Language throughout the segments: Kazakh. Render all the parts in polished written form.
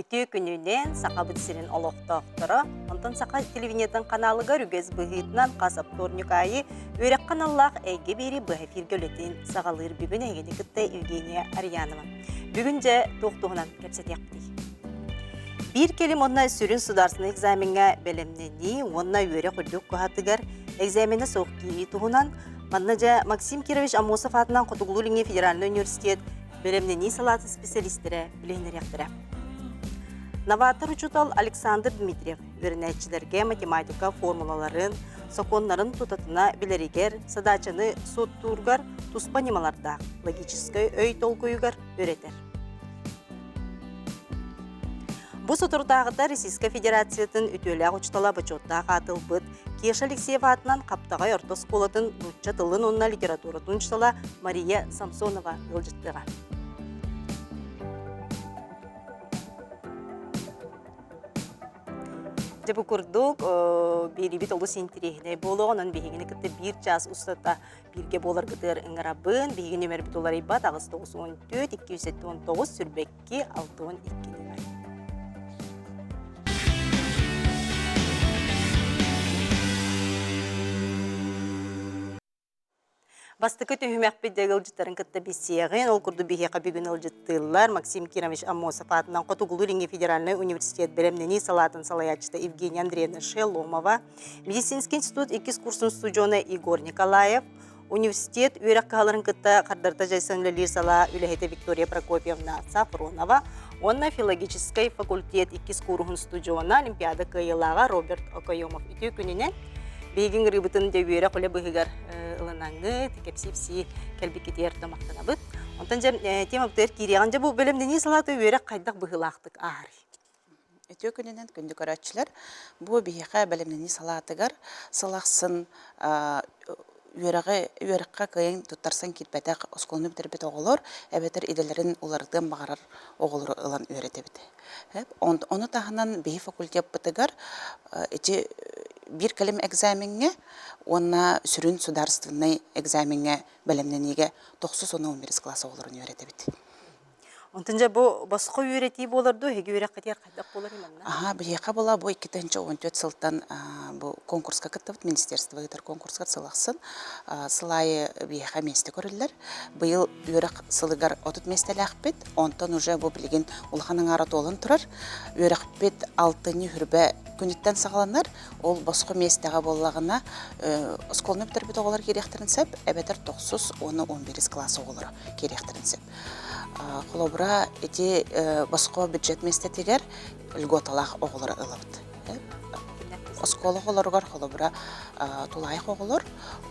Бүтү күнүнен сака битсирин олоқтоқтыры, онтон сака телевинетен каналыгар үгез быһыытынан касап торнюк айы өрек каналлах эйге бери быһафир гөлетин сагалыр бүгүн эйгени кытта Евгения Арьянова. Бүгүн же тоқтуғынан кепсетекти. Bir kelim onna sürün sudarsın egzaminga belemneni, onna öre kulluk kuhatыгар экзамені соққи туғынан, маннаja Максим Кирович Амосов атынан Құтығылу Федеральный университет белемнени салаты специалистері білейнеректірі. Новатор учутал Александр Дмитриев өрінәтчілерге математика формулаларын, соқонларын тұтатына білерігер, садачаны соттургар, туспанималарда логической өй толкуюгар өретер. Бу сотурдағыда Российская Федерациятын үтөлі учтала бачотта қатыл бұд, Кеш Алексеев атынан қаптағай орта сколатын нұтча тылын онна литературатын учтала Мария Самсонова ылжыттыға. Жабы күрдік, беребет олы сентерегіне болу, онын бейгені кітті бір час ұстата бірге болар күтір ұңырабын, бейгені өмірбет олар ибат, ағыз 914-219 сүрбекке 612 нөмір. Бастықы түйімәк бедегі ұлжыттарын кітті бесеғін, ол күрді бейеқа бүгін ұлжыттылар Максим Кирович Амосов атынан Құтығылу Федеральный университет білімнені салатын салаячыда Евгения Андреевна Шеломова, медицинский институт 2 курсын студионы Игорь Николаев, университет үйрек қаларын кітті қардарта жайсанлылер сала үләхеті Виктория Прокопьевна Сафронова, онна филологический факультет 2 курсын студионы Олимпиада кайылаға Роберт Окайомов үті күнінен бейгін рыбытын дөйері қолы бұғығар ыланаңы, текепсепсі кәлбекетер тамақтана бұд. Онтан жа темаптар кереған жа бұл бөлімдені салаты өйері қайдақ бұғылақтық ағыры. Өте күнінен күнді көратшылар, бұл бейеқа бөлімдені салатығар салақсын үйеріққа кайын тұттарсан кетпәтәқ осқолыны бітірбет оғылыр, әбетір иделерін олардың бағарар оғылыр ылан өйреті біті. Оны тағынан бей факультет бұтығар bir kelim egzaminge, ona sürün sudarstvenny egzaminge belemneniге 9-11 klassa olurun öğretebit. Ontunca bu basqı öğretiyi bolardı, hege öğret qatiyar qaydaq bolar imanna? Aha, bileqa bola bu 2014 sıltan bu konkurska kıttıbıt, ministerstva gıtar konkurska sılaqsın. Sılайы bileqa meste körüller. Bıyıl öğret sılıgar otut mesteli aqbet, ondan уже bu bilgin ulğanın arat olun turar. Öğret bit 6 hürbe күнүттен сағаланар, ол босқы местеға болағына сколны бітірбет оғылар керектерінсеп, әбетер 9-10-11 классы оғылар керектерінсеп. Қолобыра әте босқы бюджет местетегер үлготалақ оғылар ылыбыд. Осколы оғыларғар қолобыра тулайық оғылар,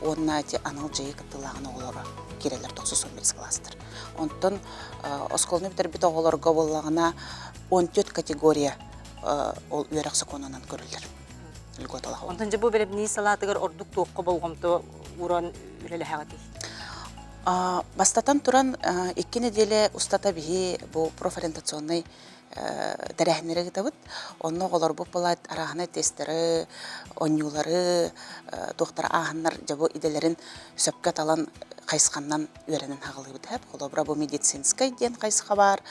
онына әте аныл жайы кіттілағын оғылары керелер 9-11 кластыр. Онтын осколны бітірбет оғыларға болағына 14 категория ол үйерек соқонынан көрілдір. Онтан жа бұл бәліп не салатығыр ордық тоққа болғымды ұран үлелі әғады? Бастатан тұран 2 неделе ұстата бейі бұл профориентационный дәрәхінері кетабыд. Онны оғылар бұл болад арағына тестері, онюлары, тоқтар ағынлар жабы иделерін сөпке талан қайсықаннан өренін ағылы бұд. Қолабыра бұл медицинскай ден қайсыға бар,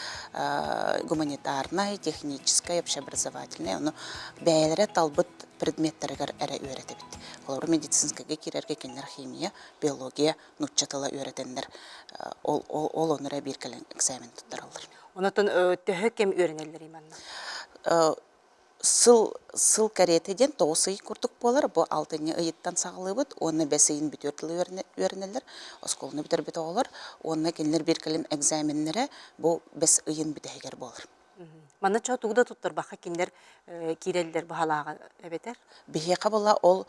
гуманитарный, техническай, общеобразовательный. Оны бәйелері талбыд предметтерігер әрі өреті біт. Қолабыра медицинскайға керерге кенлер химия, биология, нұтчатыла өретендер. Ол оныры бір кәлін экзамен тұттаралыр. Онатын төхі кем өренелер иманна? Сыл кәретеден 9 ый күрдік болар, бұл 6-ны ыйыттан сағылы бұд, оны 5 ыйын бүтертілі өрінелер, осколыны бүтер біт оғылар, оны кенлер бір кәлін экзаменлері бұл 5 ыйын бүтәйгер болар. Мана чоğ туğda tuttur baxa kimler kireliler bahalağa ebetер? Бихеқа бола ол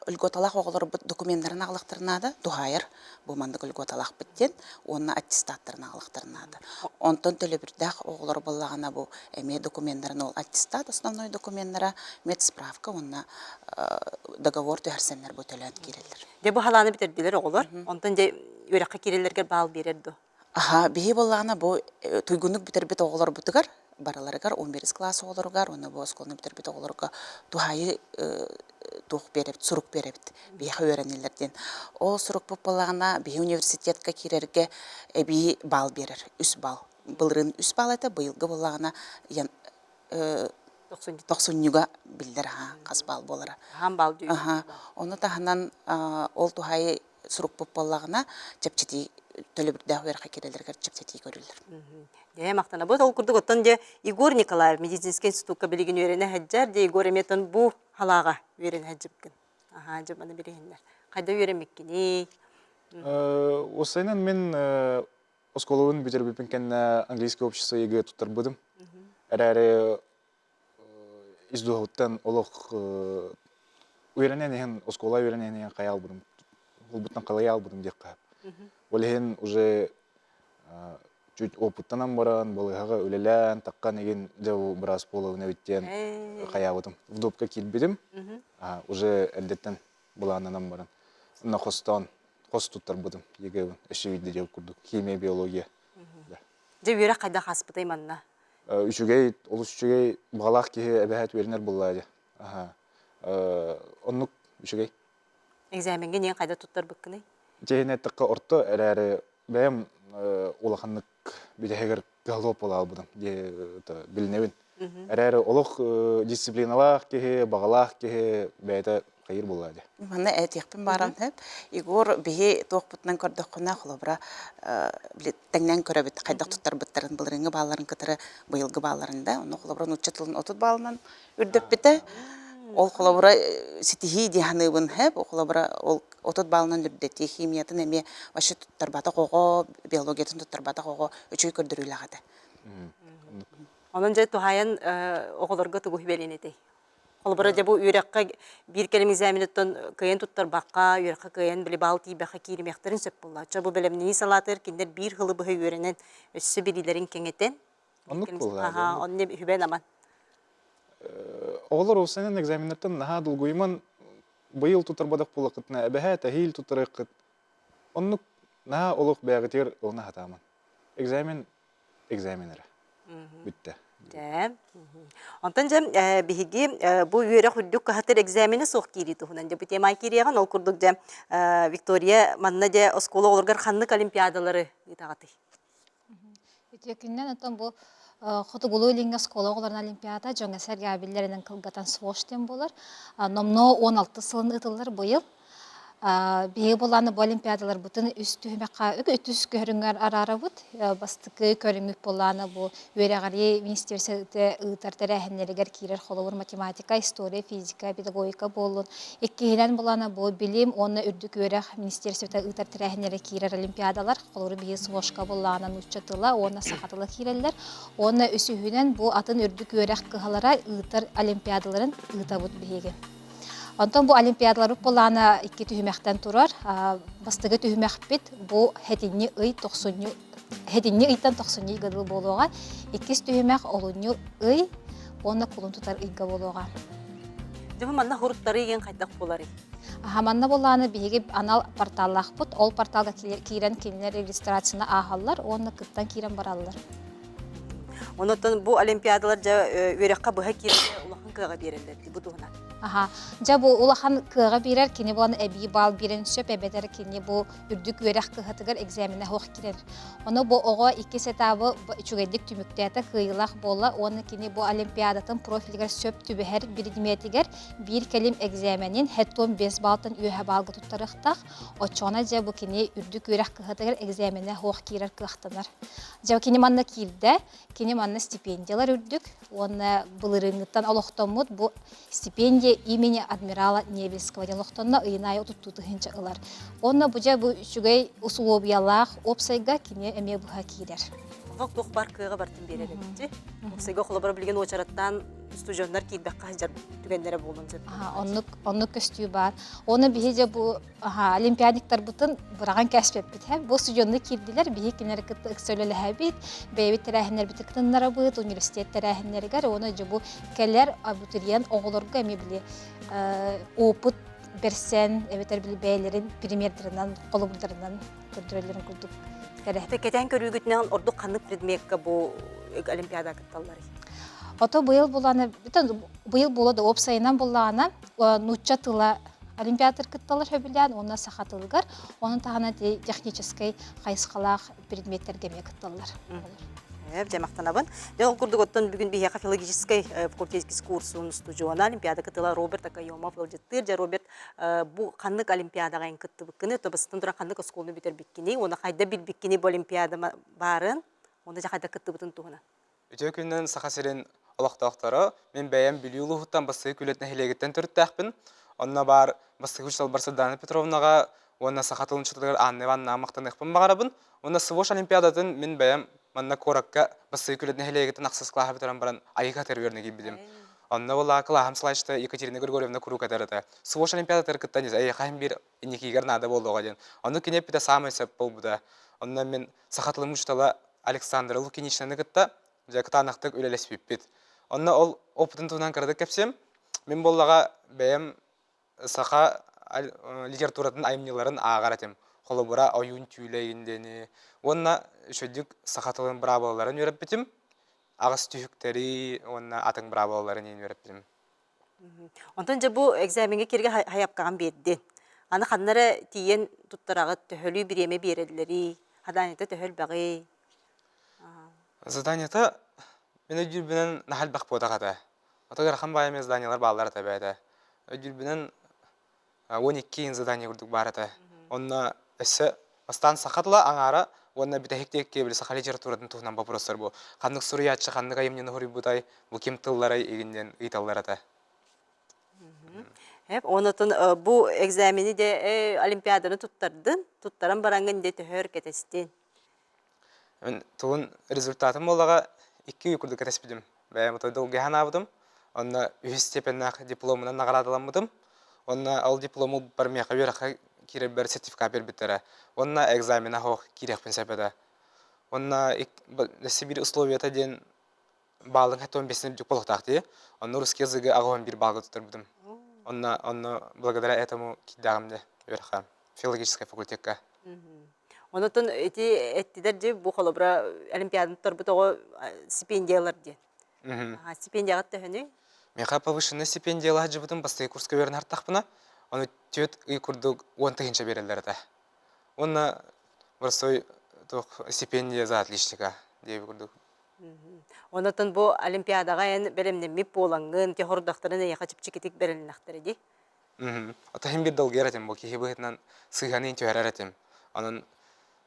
үлготалақ оғылар документтарын ағылықтырынады, дұғайыр, бұл мандық үлготалақ біттен, оны аттестаттарын ағылықтырынады. Онтын төлі бірдақ оғылар болағына бұл әме документтарын ол аттестат, основной документтара, медсправка, онына договор түйәрсенлер бұл төлі kireliler. Де bahаланы бітерділер оғылар, онтын де өраққа kirelilerге бағыл берерді? Аха, бейі болағына бұл түйгінік бітербет оғылар бұтығар, бараларыгар 11 класс оларыгар, оны бұл осколны бітербет оғыларға тухайы тух беребит, сурук беребит, бейхи öğrenillerden. Ол сурук бұл болағына бейхи университетка керерге бей бал берер, үс бал былырын үс балата быйылгы боллагына ян 90-га билдер кас бал болара. Хам бал дүйү. Аха. Оны таханан ол тухай сурук боллагына чепчети төлөбүрдө верха керелергер чепчети көрүлөр. Де мактана бот ол курдук оттон де Игорь Николаев медицинский институтка билигин үйрөне хаджар де Игорь эметон бу халага үйрөне хаджыпкын. Аха, жабаны беренler. Кайда үйрөнмеккини? Осайнан мен осколовын битербипин кен английский общество ЕГЭ туттар будым. Әрәрі издуғыттан олық үйренен оскола үйренен қаял будым. Ол бұттан қалаял будым дек қап. Олеген уже чуть опыттанан баран, болыға өлелән, таққан еген жау біраз половына өттен қаял будым. Вдопқа келбедім, уже әлдеттен бұлананан баран. Үна қостан, қост туттар будым. ЕГЭ әшевейді жау күрдік. Химия, биология. Же үйрек қайда қаспытай манна? Үшігей, олыс үшігей бағалақ кеге әбәхәт өрінер болады. Оннық үшігей. Экзаменге нең қайда туттар бүккіні? Жейіне тыққа ұртты әрәрі бәйім олақанлық бедегер ғалып ола албыдым. Білінеуін. Әрәрі олық дисциплиналақ кеге, бағалақ кеге бәйті қайыр болады. Манна әтекпен барам хәп. Игор беге тоқпытнан көрдік құна құлыбыра тәңнен көрәбет қайдақ тұттар бұттарын бұлырыңы баларын кітірі бұйылғы баларында. Оны құлыбыран ұтчатылын отыт балынан үрдіп біті. Ол құлыбыра сетихи дияныйбын хәп. Ол құлыбыра отыт балынан үрдетті химиятын әме башы тұттарбата қоғы, биологиятын тұттарбата қоғы үчүй көрдірілі ағады. Onun jay tuhayın oğullarga tuğu beleneti. Olbara jabu ürekka bir kelime examinattan kayın tuttar bakka, ürekka kayın bile balti bakka kirimekterin söp bolla. Jabu belem ni salatır kinder bir hılı bıhı öğrenen össü birilerin kengeten. Onluk bolla. Aha, onu hüben aman. Oğullar olsayın egzaminattan naha dulguyman bıyıl tutar badak bolla kıtna, əbəhə təhil tutar kıt. Onluk naha oluq bəğitir ona hataman. Egzaminere. Bitti. Ondan jam bihigi bu yöre hudduk hatır egzamini soq kiri tuhunan jam tema kiriyagan ol kurduk jam Victoria manna ja oskola olurgar xanlık olimpiyadaları ditagati. Ötüyökünden atan bu Xotugulu ilinga skola oğuların olimpiyada jonga sergabillerinden kılgatan svoşten bolar. Nomno 16 sılın ıtılır bu yıl. Bihe bolanı bu olimpiyadalar bütün üst tühümeqa ötüs görüngar arara bud. Bastıkı körünlük bolanı bu öğregari ministersiyete ıtar terəhinleriger kirer xolawur matematika, historia, fizika, pedagogika bolun. Ekkihinen bolanı bu bilim onu ürdük öğreg ministersiyete ıtar terəhinleri kirer olimpiyadalar. Xolawur bihe svoşka bolanı uçatıla, ona saqatıla kirerler. Ona üsühünen bu atın ürdük öğreg kıhalara ıtar olimpiyadaların ıta bud bihege. Ondan bu olimpiyadalar bolana iki tühüməkdən turar. Bastığı tühümək bit bu hedinni ıy 90 hedinni ıydan 90 yılı boluğa. İkiz tühümək olunyu ıy ona kulun tutar ıyga boluğa. Jam manna hurutları yen qaydak bolary. Hamanna bolany bihigi anal portallaq but. Ol portalga kiren kinler registrasyona ahallar, onu kıttan kiren barallar. Ondan bu olimpiyadalar ja örekka bıha kirge ulaqan kığa bererler bu tuhuna. Aha, ja bu ulaqan kığa berer kini bolan ebi bal biren söp ebeter kini bu ürdük örek kıhatıgar egzamine hoq kirer. Onu bu oğa iki setabı üçügedik tümükteyata kıyılaq bolla, onu kini bu olimpiyadatın profilger söp tübü her birimiyetiger bir kelim egzaminin hetton 5 baltan ühe balgı tuttarıqtaq. O çona ja bu kini ürdük örek kıhatıgar egzamine hoq kirer kıhtanar. Ja kini manna kirde, kini manna stipendiyalar ürdük. Onu bılırıngıttan aloqtamut bu stipendiya имени адмирала Невельского делохтонна ыйнай отуттуты хинча ылар. Онна бужа бу үчүгэй условиялах опсайга кине эме буха кирер. Ок тох бар кыга бартын берер эти. Оксайга холобар билген очараттан студиондар кийбек кажар түгендере болун деп. Оннук көстүү бар. Оны бихеже бу олимпиадиктар бутун бураган кәсбет бит. Бу студионны кирдилер, бихи кинер кытты ыксөлөлө хабит, бейбит терәһиннәр бит кытыннары бут, университет терәһиннәргә, оны жобу келер абитуриент оголорга эме биле опыт берсен, эбетер биле бәйләрен премьерлериннән, колубулдарыннан көрдүрөлөрүн курдук. Кетен көрүгүтнән ордук канык предметка бу олимпиада кытталлары. Ото быйыл буланы, быйыл болады опсайынан буланы, нуччатыла олимпиадыр кытталар хөбүлән, онна сахатылгар, onun tahana технический кайсқалақ предметтерге ме кытталар. Жамақтанабын. Жол курдуготтон бүгін бияқа филологической факультетский курсын студиона олимпиада кытыла Роберт Акайомов ылжыттыр. Жа Роберт бу қаннык олимпиадаға ен кытты бүккіні, тобыстын тұра қаннык осколны бітер біккіні, оны қайда біл біккіні бұл олимпиада барын, оны жа қайда кытты бұтын туғына. Өте күннен сақасырын олақтақтары, мен бәйім білеулі ғыттан басығы көлетіне хелегеттен түрттәқпін. Онына бар басығы үшсал Барсадана Петровнаға, оны сақатылын шытылығыр Анны Ванна мақтан әқпін бағарабын. Оны Свош олимпиадатын мен бәйім манна коракка басығы көлетіне хелегеттен ақсыз қылаға бітірін баран айыға терверіне кейбедім. Онына ола қылағым слайшты Екатерина Григорьевна күру кәдәріті. Свош олимпиадатыр кіттан езі, қайым бір инекегер нады болуға ден. Оны кенеп біті самай сөп бол бұда. Онына мен сақатылым ұштала Александр Лукиничнаны кітті, жақтанақтық өлелес бейппет. Онына ол опытын туынан кірдік кәпсем, мен боллаға бәйім сақа литературатын айымнеларын ағар әтем. Қолы бұра ойын түйілейіндені. Онына шөдік сақатылын бұра балаларын өріп бітім. Ағыз түйіктері, онына атың бұра балаларын ең өріп бітім. Онтан жа бұл экзаменге керге хайапқаған берден. Аны қаннары тиен тұттарағы төхөлі біреме береділері, хаданеті төхөл бағы. Заданияты мен өйділбінен нахал бақ бодағады. Отағыр қан байымен заданиялар балалар табайды. Өйділбінен 12 задания күрдік барады. Онына әсі бастан сақатыла аңары, онына бітәхектекке білі сақа литературадан туғынан бапыростар бұл. Қандық сұриятшы, қандық айымнені ғұры бұдай, бұл кем тыллары егінден ұйталларады. Онытын бұл экзамені де олимпиаданы туттарын бараңын де төхөр кетестен. Мен туын результатым олаға 2 үйкүрді кәтеспедім. Бәйім ұтайды ұлғы хан абыдым. Онына үйі степеннақ дипломынан нағарадыламыдым. Онына ол диплому бар меқа вераққа кире бір сертификат бербеттері. Онына экзамена хоқ кирекпен сәпеді. Онына нәсі бір условията ден балың хәтті 15-ні жүк болықтақты. Онына русский языгы ағуан бір балғы тұтыр бұдым. Онына благодаря этому кидағымды вераққа филологическая факультетка. Онытын әттідер де бұл қолыбыра олимпиадын тұрбыт оғы стипендиялар де. Стипендияғат төхіні? Меқа повышенный стипендиялар жібітім бастығы курсқа верін артақпына. Оны түйет үй күрді 10-тығынша берелерді. Оны бұрсой стипендия за отличника дейбі күрді. Онытын бұл олимпиадаға ән бәлемнеміп болаңын, те хордақтарын әйеқа чіпчекетік бәрілін ақтыр еді? Ота хем бір долғы әретім, бұл кейі бұғытынан сыйғанын түйер әретім. Оның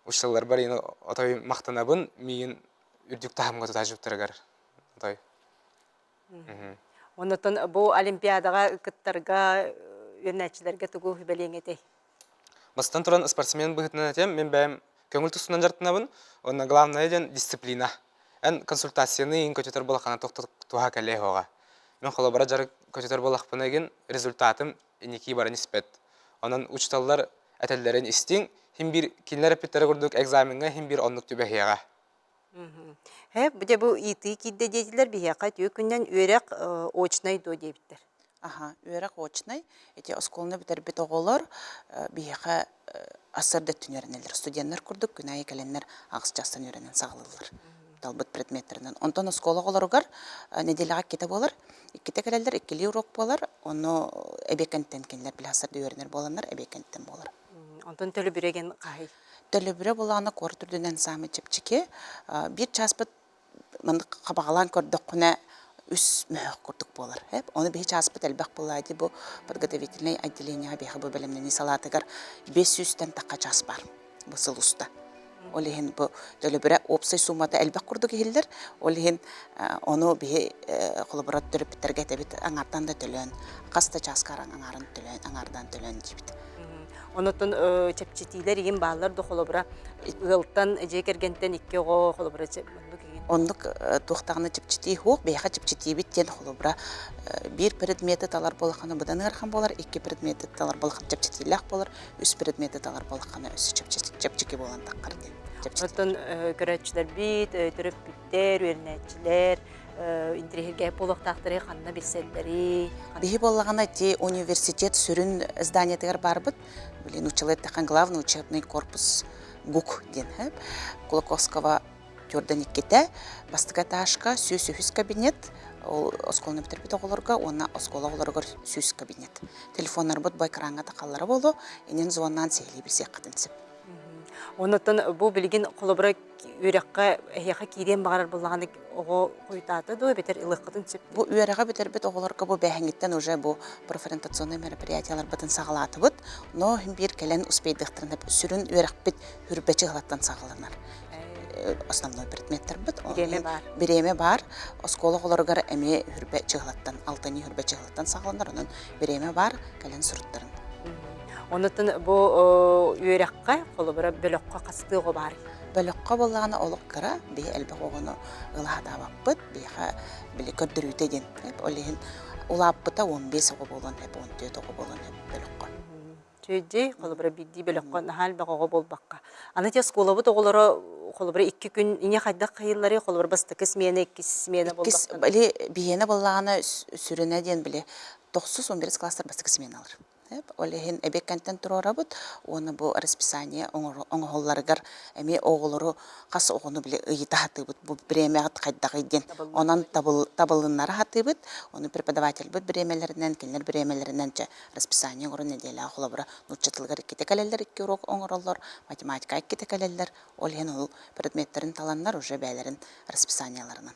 ұшталар бар ені отой мақтанабын, мейін үрдік тағымға тұта жүптірігер. Онытын бұл олимпиадаға күттарға өрнәтчілерге тұғу хүбәлең еті? Бастан тұран спортсмен бұғытынан әтем, мен бәйім көңіл тұсынан жартынабын, оны главное ден дисциплина. Ән консультацияны ең көтетер болақана туға кәлей хоға. Мен қолы бара жары көтетер болақпына еген результатым енеки барын іспет. Онын ұчталар әтелдерін істің, хем бір келінер әпеттері көрдік экзаменге хем бір онлық түбе хияға. Бұде бұл иты кейді дейтілер бейяқа түйі күннен өрек очнай до дейбіттер. Өрек очнай. Эти осколны бітер біт оғылар бейяқа асырды түнерінелер. Студенттер көрдік, күнайы кәленлер ағыс жастан өренен сағылылар. Талбыт предметтерінен. Онтан оскола оларығар неделяға кете болар. Кете кәлелер, ikili урок болар. Оны әбекенттен кенлер біласырды өренер боланар, әбекенттен болар. Онтан төлі бүреген қай? Төлі бүрі болағына қор түрдінен самы чепчеке. Bir часпыт қабағалан көрдік құна үс мөғік көрдік болар. Оны бір часпыт әлбәқ болайды. Бұл подготовительный отделение бейхі бұл бәлімнені салатығар 500-тен таққа час бар. Бұл сыл ұста. Олеген бұл төлі бірі опсай суматы әлбәқ көрдік елдер. Олеген оны бір қолыбырат түріп біттерге әтебет аңардан да төлін. Қаста часкаран аңардан төлін дейбіт. Онытын чепчетилер еген бағалар да қолыбыра ғылттан жекергентен ikki оғы қолыбыра чепчетілер. Ондық туқтағыны чепчети хоқ, бейқа чепчети біттен қолыбыра бір предметі талар болықаны бұдан ғырхан болар, 2 предметі талар болықаны чепчетилер болар, 3 предметі талар болықаны өсі чепчеке болан таққырды. Онытын көрәтшілер бит, түріп біттер, өрнәтшілер, интерьерге болықтақтыры қанына білселдері. Бейі болағына те университет сүрін зданиятығар бар бұд, білін училет таққан главный учебный корпус ГУК ден. Кулаковского Тёрдан иккете, бастыга ташка сүйс кабинет, осколны бітірбет оғылырға, ona оскола оғылырға сүйс кабинет. Телефонлар бұд байқаранға тақалары болу, енен зуаннан сейлей білсек қытынсып. Онытын бұл білген қолыбыра үйрәккә эһиэхэ киирен багарар буллаганы ого куйтаты до бетер ылыккытын сөп. Бу үерега бетербит оголорга бу бэһиңиттен уже бу профориентационный мероприятиялар бытын сагалатыбыт, но бир келен успейдыктырын сүрүн үерекпит хүрбечи хылаттан сагаланар. Основной предметтер бит. Биреме бар. Биреме бар. Оскологолоргар эме хүрбечи хылаттан, алтыны хүрбечи хылаттан сагаланар, онун биреме бар келен суруттарын. Онутун бу үйрәккә холобра бөлөккә кастыгы бар. Бөлөккө боллаганы олоккара би элбек огону ылаадабаппыт, биха били көрдүрүүтэ ден. Олehen улааппыта 15 ого болон, 14 ого болон бөлөккө. Чөйдей холобра бидди бөлөккә нахал багого болбакка. Аны те сколабы тоголоро холобра 2 күн ине хайдак кыйыллары холобра бастыкы смена 2 смена болбакка. Били биене боллаганы сүрүнө ден били 9-11 класстар бастыкы сменалар. Олehen эбеккентен турарабыт, оны бу расписание оңголларгар эми оголору кас огону биле ыйыта хатыбыт, бу премият кайдагы ден. Онан табылыннары хатыбыт, оны преподаватель бит премияларынан, кинер премияларынан расписание гору неделя холобра нуччатылгар китекалелер 2 урок оңороллор, математика китекалелер, олehen ол предметтерин таланнар уже бәйлерин расписанияларынан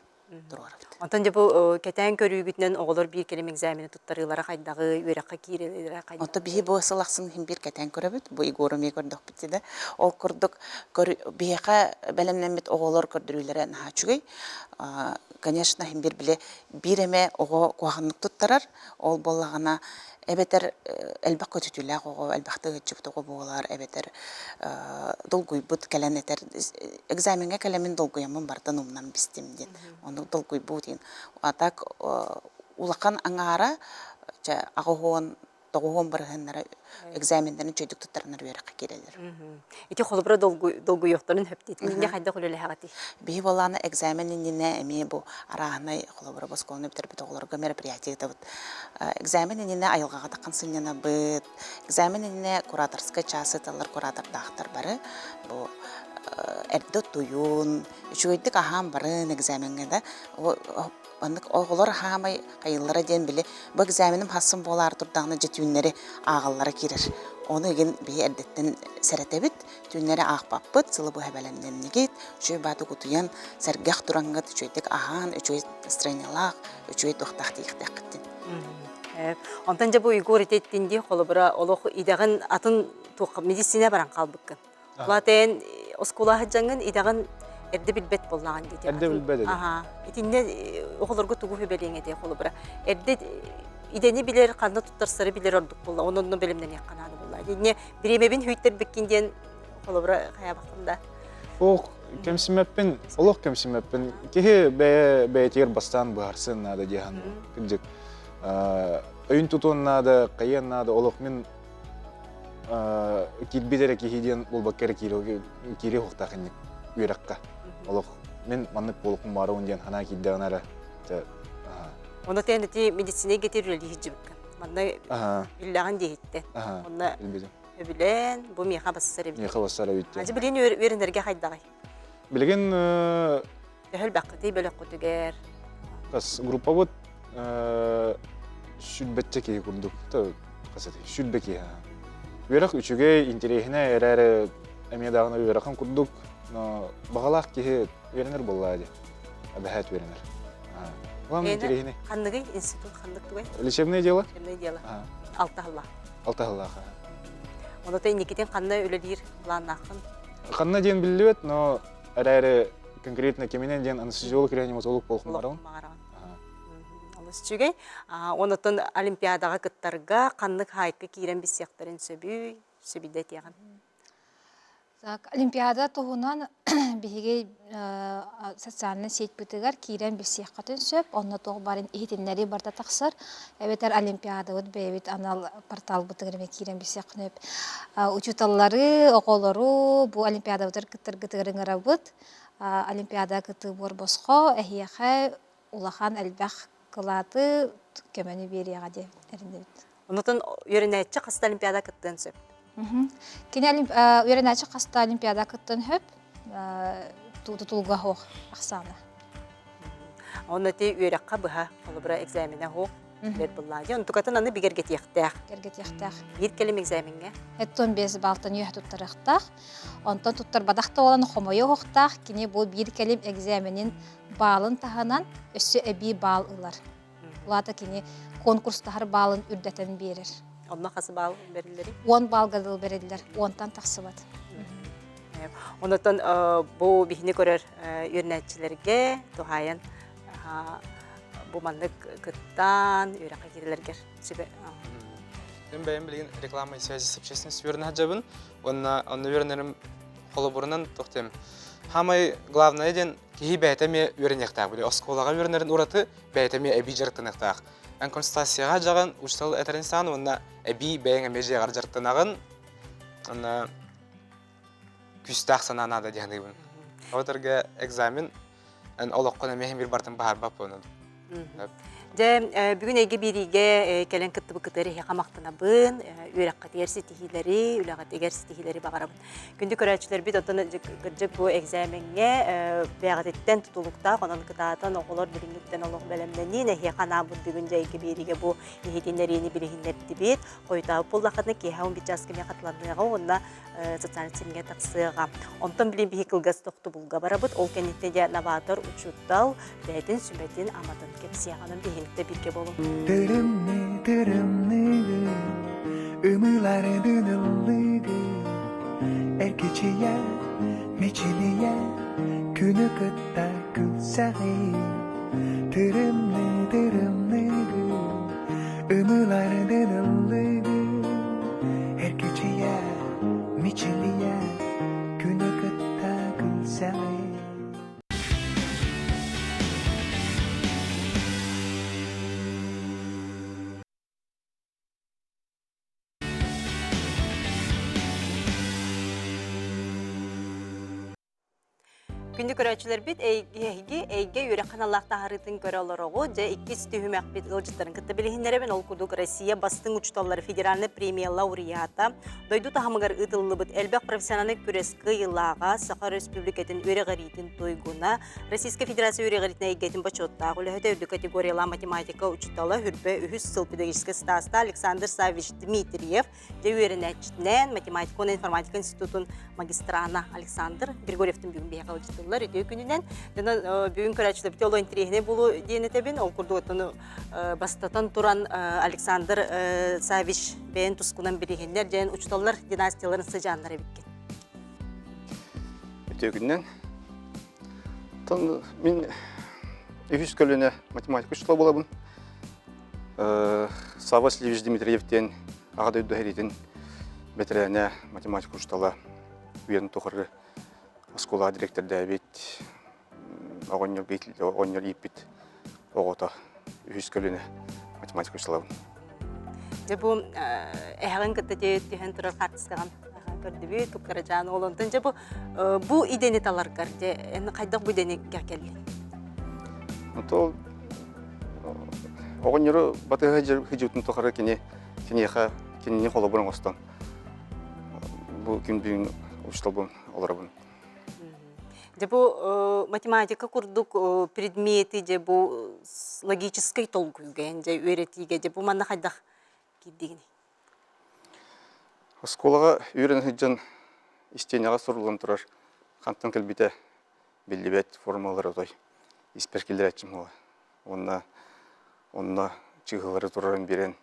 турарабыт. Онтон бу кетен көрүүгүтнен оголор бир келем экзамени туттарылары кайдагы үйрәккә киирелер кайда. Онто бии бу сылаксын хим бир кетен көрөбүт, бу игору ми көрдүк битти. Ол курдук бияка белемнен оголор көрдүрүлөрө наачугай. Конечно, хим бир биле биреме ого куагыннык туттарар, ол боллагана эбетер элбак көтүтүлө ого элбакты гычыптыгы болар, эбетер долгуйбут келенетер экзаменге келемин долгуямын бардан умнан бистим ден. Оны долгуйбут ден. Атак улакан аңара агоон тогоон барганнара экзамендерин чөйдүк туттарынар үйрәккә кирелер. Ити холобра долгу йоктонун хөптит. Инде хайда холеле хагати. Бии боланы экзаменинне эми бу арахнай холобра басколны битербит оглорга мероприятие табыт. Экзаменинне айылга таккан сыннана бит. Экзаменинне кураторская часы талар куратор дактар бары. Бу эрдө туюн, үчөйдүк ахам барын экзаменге да. Андык оголор хамай кайыллара ден биле бу экзаменим хасын болар турдагына жетүүннери агаллары кирер. Оны ген би эрдеттен серетебит, түннери акпаппыт, сылы бу хабаламнен негет, чөй баты кутуян сәргәх турангат чөйдек ахан, чөй страйнялак, чөй тохтактыктактын. Онтан жабу игор итеттинди холобра олох идагын атын тук медицина баран калбыккын. Латен оскула хаҗаңын идагын эрде билбет боллаган дейт. Эрде билбет. Аха. Итинне оголорго тугу хөбелеңете холобра. Эрде идени билер кандай туттарсары билер ордук болла. Онун белемден яккананы болла. Итинне биремебин хөйттер беккинден холобра кая бакында. Ох, кемсимеппен, олох кемсимеппен. Кеһе бәйтер бастан барсын нада дихан. Киджек. Өйн тутун нада, каян нада олох мен китбидере кихиден булбаккер кире хохтахын үйрәккә. Олох мен маннык болукун баруын ден хана киддәнәре. Оны тенети медицинеге гетерүле хиҗибкән. Манда иллаган дейитте. Онда билен бу миха бассары бит. Миха бассары бит. Аҗы билен веренергә хайдагай. Билген Хәл бакыты беләк көтүгәр. Кас группа бут шүлбәттәки курдук. Та касәте шүлбәки. Верах үчүгә интересне эрәре эмедагына верахын курдук. Но багалак ки веренер буллады. Абахат веренер. Вам интересне. Ханныгы институт ханнык тугай. Лечебное дело? Лечебное дело. Алтахалла. Алтахалла. Оны та никитен ханны өлелир планнахын. Ханна ден билбет, но эрәре конкретно кеменен ден анестезиолог реаниматолог болкун барам. Чүгей, онотон олимпиадага кыттарга каннык хайкы кирен бисяктарын сөбүдө тяган. Так, олимпиада тугунан биге социальный сеть бүтүгөр кирен бисяктын сөп, онно тог барын ихтиннери барда таксыр. Эбетер олимпиада вот бебит анал портал бүтүгөр кирен бисяктын өп. Учуталлары, оголору бу олимпиада бүтүр кыттыргытырын арабыт. Олимпиада кыты бор боско, эхияхай улахан элбах кылаты кемени берияга де эринде. Онотон үйрөнөчү каста олимпиада кыттын сөп. Кине үйрөнөчү каста олимпиада кыттын хөп, тутулга хох аксана. Онноти үйрөккө быха, олбура экзамене хох, бер буллаҗы. Онтукатын аны бигерге тияктак. Кергетяхтах. Bir kelime egzaminge. Эттон без балтан юх туттарахтах. Онтон туттар бадахта olan хомойо хохтах. Кини бу bir келим экзаменин балын таханан өссө эби бал ылар. Улата кини конкурстахар балын үрдәтен берер. Onunla kası bal verilleri. 10 бал гадыл берелер. 10тан тахсыбат. Ondan bu bihini görür yöneticilerge tuhayan bu manlık kıttan üyrak girerler. Sibe. Мен бәйім білген реклама и связи с общественностью верны хаджабын. Онны вернерім қолы бұрынан тоқтем. Хамай главное ден кейі бәйтәме вернектақ. Біле осколаға вернерін ұраты бәйтәме әбі жарықтынықтақ. Ән конституцияға жағын ұштал әтәрін сағын, онна әбі бәйін әме жағар жарықтынағын күстақ сананады дегенде бұн. Отырға экзамен олыққын әмейін бір бартын бағар бап оны. Bugün ege biriге kelen kıttıbı kıtları heqamaqtına bın, üyrakkat yersi tihileri, ülagat egersi tihileri bağırabın. Gündü körәçler bit otanı gırcık bu egzamenге bəğadetten tutulukta, onan kıtatan oğular biringitten oluq bələmdeni, heqana bu bugünce ege biriге bu ehitinlerini bilihinlerdi bit, koyutağı pullaqatını ki haun bitçaskime qatlandığı onunla sosyal çimge taqsıға. Ondan bilin bir kılgaz toqtu bulga barabıt, ol kenette novator uçuttal, bəytin sümetin amadın kepsiyaganın birlikte birge bolun. Tırımlı ımıların ıllığı erkeciye meçiliye günü kıtta kılsağı tırımlı ımıların ıllığı erkeciye meçiliye günü kıtta kılsağı. Gündü körәçler bit eyge yöre kanallarda harıtın körəloruğu ja ikkisi tühümək bit ılcıtların kıtta bilihinlere ben olkuduk Россия бастың uçtalları federalne premiya laureata doydu tahamıgar ıtıllı bit elbək profesyonalik küreski yıllağa Saqa Respubliketin öre garitin toyguna Российская Федерация öre garitine eygetin başotta gülühüde ödü kategoriyalar matematika uçtalı hürbe ühüs sıl pedagogический stasta Александр Савич Дмитриев ja öğrenetçinen Matematikon Informatika Institutun magistrana Александр Григорьевтің бүгін бейqa uçtallar ödü gününden бүгін körəçler bit olo intrihine bulu diyene tebin ol kurdu otunu bastatan turan Александр Савич beyin tuskunan birihinler jen uçtallar dinastiyaların sıcanları bitken. Ötегүннен мен үһүс көлүнө математика учтала болобун. Сава Васильевич Дмитриевтен агада өйдөхеритин бетерене математика учтала уен тохоры оскола директор дәбит огоньор ипит огота үһүс көлүнө математика учталабын. Ja bu ehagın kıtta tühen turar kartıskan gördübü tukkaracağını olantın ja bu ideni talarkar ja en kaydaq bu ideni geldi. То огоньору батыга хижутун тохары кини холобун остон. Бу күн учталбын оларабын. Ja bu matematika kurduk предмети ja bu логический толгуйген ja öğretiге ja bu manna kaydaq giddigini. Осколага үйрен хыджан истенияга сурулган турар. Кантан келбите биллибет формалары той. Исперкилдер айтчым ола. Онна чыгылары турарын берен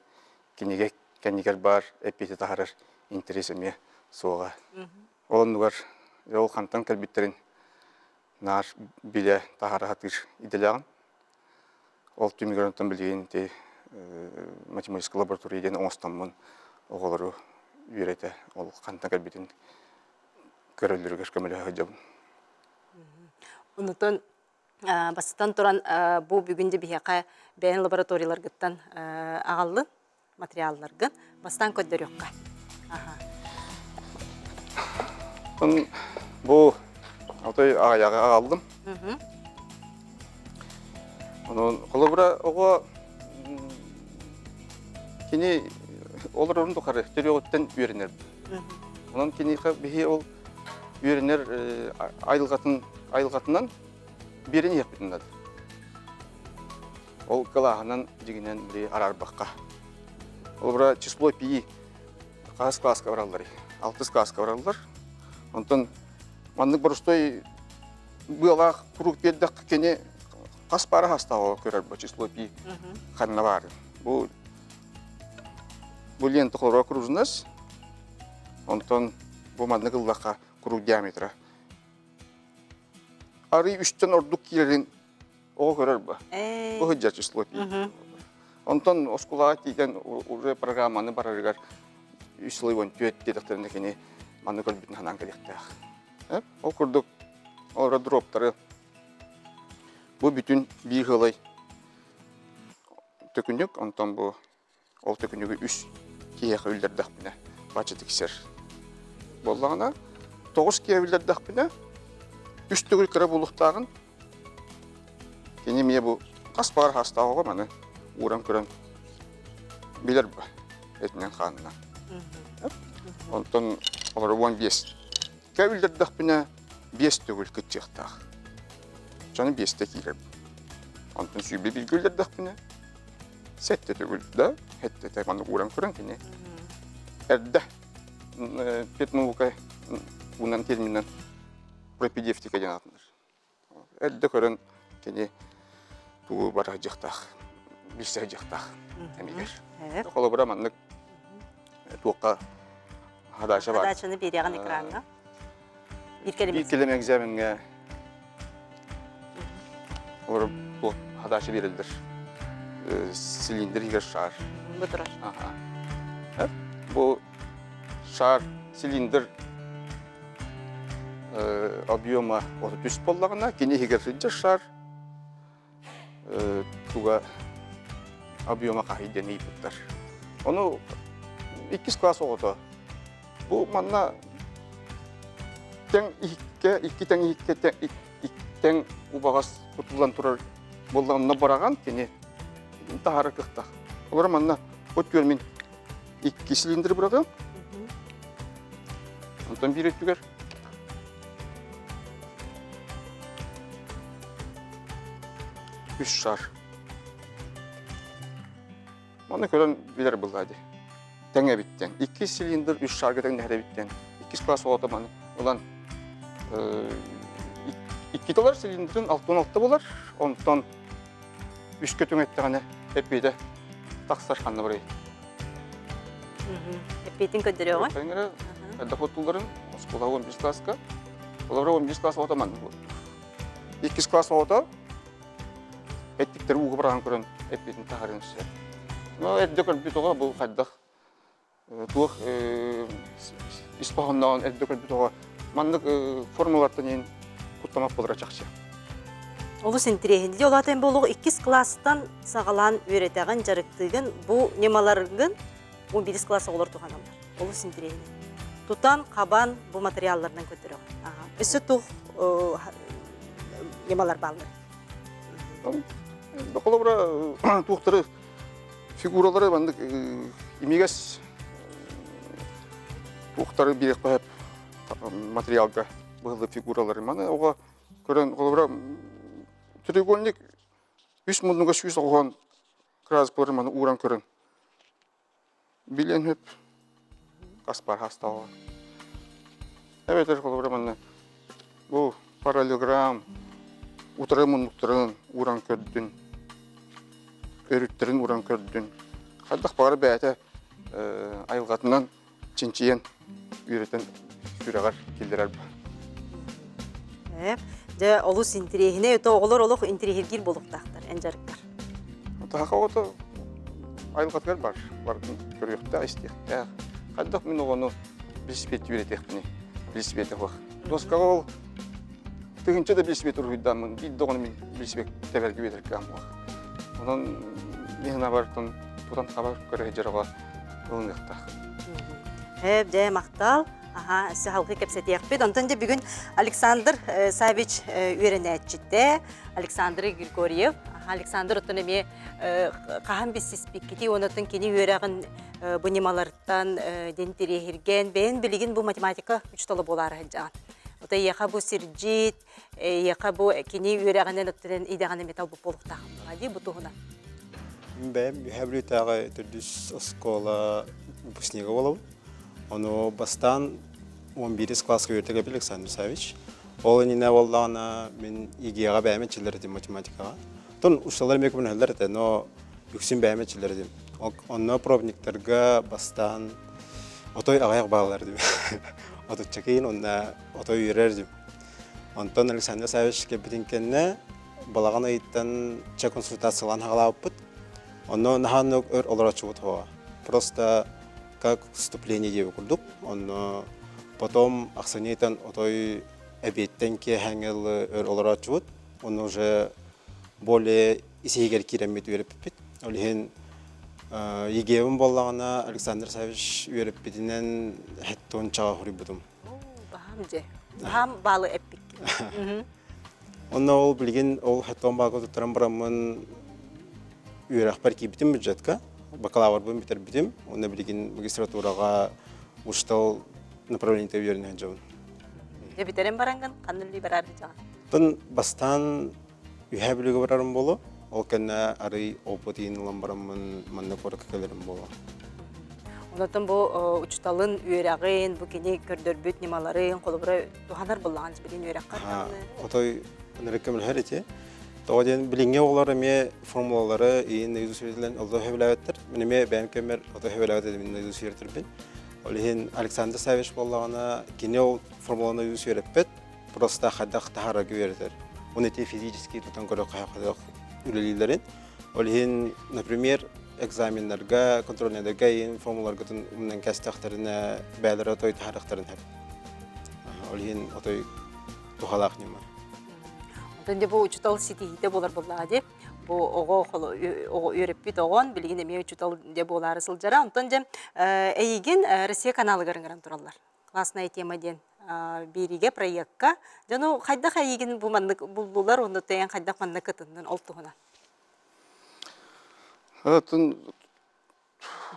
кенигер бар эпите тахарар интересеме соға. Оландугар ол кантан келбиттерин нар биле тахарахатыр иделяган. Ол түмигөрөнтөн билген те математика лабораториядан оңостанмын оголору үйрете ол кантан келбитин көрөлөргө көмөлө хажабын. Ondan basıtan turan bu bugünce bir haka beyin laboratuvarlar gittan ağallı materyallar gın bastan ködür yokka. Bu autoy ayağa aldım. Onun kolabora oğa kini olurun tokarı teriyottan üyerenler. Onun kini bihi ol üyerenler aylgatından birini yapıtındadı. Ол кылағынан дегенен бір арарбаққа. Ол бұра число пи қағыз класска баралар, 6 класска баралар. Онтан маннык борустой бұлақ құруқ бердік кене қас бары хастауы көрер бұл число пи қанна бар. Бұл ен тұқылыра күрузыныз, онтан бұл маннык ұллаққа құруқ диаметра. Ары үштен ордук келерін оғы көрер бұл. Бұл хүджа число пи. Онтан оскулаға тейден уже программаны барарығар үсілі он түйет дедіктеріне кене манны көлбітін ханан кәдектіғ. Ол күрдік, олар дроптары бұл бүтін бір ғылай төкіндік, онтан бұл ол төкіндігі үш кейеқі үлдердіқ біні бачы тіксер. Болағына 9 кейеқі үлдердіқ біні үш түгіл кірі болуқтағын кене ме бұл қас бағар хастауға маны уран көрін білер бұл етінен қанына. Онтан олар 15 кейеқі үлдердіқ біні 5 түгіл күтчіқтақ. Жаны 5-те кейлер бұл. Онтан сүйбе білгі үлдердіқ біні 7 түгіл да, 7-те тайманды уран көрін кене. Әрді петнаука унан терминен пропедевтика денатындар. Әрді көрін кене туы бара жықтақ, білсе жықтақ әмегер. Қолы бұра маңнық туыққа хадаша бар. Хадашаны береған экранға. Bir kelime egzaminga or bu hadaşı verildir. Silindir higer şar. Bu durur. Bu şar silindir объема 33 боллағына кене higer şar tuga объема қағиден ейбіттір. Onu 2 класс оғыды. Bu manna Иктен убағас құтылан тұрар болғанына бараған кене тағары қықтақ. Олар манна от көрмен 2 силиндр бұрады. Онтан бір өттігер. Үш шар. Маны көрін білер бұлады. Тәңе біттен. 2 силиндр 3 шарға тәңе әрі біттен. 2 класс оғыды маны. Олан 2 доллар силиндрин 6-16 болар. Онтан 3 көтің әтті ғана әпейді тақсар қанны бұрай. Әпейтін көндірі оған? Қайыңыры әді қотылдарын оскола 15 класска. Олар 15 класс оғыда маңды болды. 2 класс оғыда әттіктері ұғы бұраған көрін әпейтін тағарын үсі. Әдді көлбіт оға бұл қайдақ туық испағыннаған әдді көлбіт оға маңдық формулардан ең құттамақ болыра чақшы. Олыс интерегінде олатын болуғы 2 класстан сағалан өретеген жарықтығын бұл немаларығын 11 классы олар туғанамдар. Олыс интерегінде. Тұтан, қабан бұл материалларынан көтірі. Үсі тұқ немалар балыр. Бұқылы бұра тұқтыры фигуралары бандық емегес тұқтары берек байып материалға бұғылы фигуралары. Маны оға көрін қолыбыра треугольник 3 мұндыңға 100 оған краз болары маны уран көрін. Билен хөп қаспар хастауға. Әветер қолыбыра маны бұл параллелограмм утыры мұндықтырын уран көрдін, өріттерін уран көрдін. Қаддақ бағары бәйті айылғатынан чинчиен үйретін сүрағар келдірер ба. Де олыс интерегіне өті оғылар олық интерегергер болуқтақтар, әнжарықтар. Таққа оты айылғатығар бар. Бардың көріқті, істеқті. Қаддақ мен оғыны біліспетті үйретеқпіне. Біліспеті қоқ. Доскаға ол тігінші де біліспет ұрғыдамын. Дейді оғыны мен біліспет тәбәргі бетіргі амуақ. Онын мені бардың тұтан қабар көрі жеріға ұлынықтақ. Де мақтал. Сі халқы кәпсеті яқпет. Онтан де бүгін Александр Савич үйренәтчітті. Александр Григорьев. Александр ұттын әме қаған бесіз беккеті. Онытын кені үйрәғін бұнималардан дентерегерген. Бәйін білеген бұл математика үштолы болары жаған. Ота еқа бұл сірджет, еқа бұл кені үйрәғінен ұттын идеғаны метал бұл болуқтағын. Бұл тұғына. Бәм юхәблүтәгә төрдүс оскола выпускнига болабын. Оны бастан 11 класска өтәгә Александр Савич. Ол инне боллагана мен игега бәмәчиләр ди математикага. Тон ушалар мек белән хәлләр дә, но юксин бәмәчиләр ди. Онны пробникларга бастан отой аяк балалар ди. Отой чакин онна отой йөрәр ди. Антон Александр Савич кебитинкенне балаган айттан ча консультациялан хагалаппыт. Онно наханок өр олорачуут хова. Просто как вступление деп курдук. Онно потом аксанейтан отой эбеттен ке хәңел өр олорачуут. Онно уже более исегер киремет үйрәппит. Олихен егевим боллагана Александр Савич үйрәппитинен хеттон чага хурибудум. Бахам же. Бахам балы эппик. Онно ол билген ол хеттон багы тутран барамын үйрәхбәр кибитим бюджетка. Бакалавр бу битер битим. Онно билген магистратурага уштал направление тәбиерне жабын. Битерен баранган канны барар жага. Тон бастан үйәблеге барарым болу. Ол кенне ары опытын ламбарамын манна корак келерим болу. Онотон бу учталын үйрәген, бу кини көрдөрбүт немаларын колубра туханар буллаган билин үйрәккан. Отой нерекемел хәрите. Тооден билинге олар ме формулалары ин изусүрден алда хәбеләттер. Менеме бәмкемер отой хәбеләттер мен изусүрдербин. Олихин Александр Савич боллагана кине формуланы изусүрдеппет. Просто хадак тахара гүрдер. Оны те физически тутан көрөк кайгыдак үлелилерин. Олихин, например, экзаменлерге, контрольнерге ин формулаларга тун менен кастактарына бәләре той тахарактарын хәп. Олихин отой тухалак нема. Онтон бу учтал ситихите болар буллади. Бу ого үйрәппит огон билген эме учтал де болары сылжара. Онтон же эйген Россия каналы гаранган тураллар. Классная тема ден бириге проектка. Жано кайда эйген бу мандык булдулар, онда таян кайда мандык кытындан олтугуна.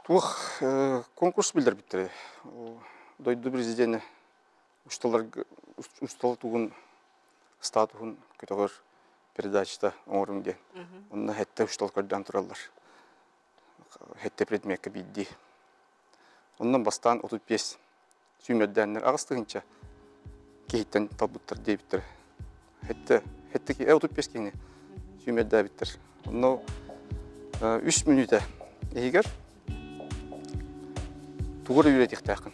Тух конкурс билдер битте. Дойду президент уштал тугун статуын көтөгөр передачада оңорунге. Онна хетте уштал көрдөн тураллар. Хетте предметке бидди. Оннан бастан 35 сүймөддәннер агыстыгынча кейттен табыттыр дейбиттер. Хетте 35 кеңе сүймөддә биттер. Онно 3 минута егер тугур үйрәтик тақын.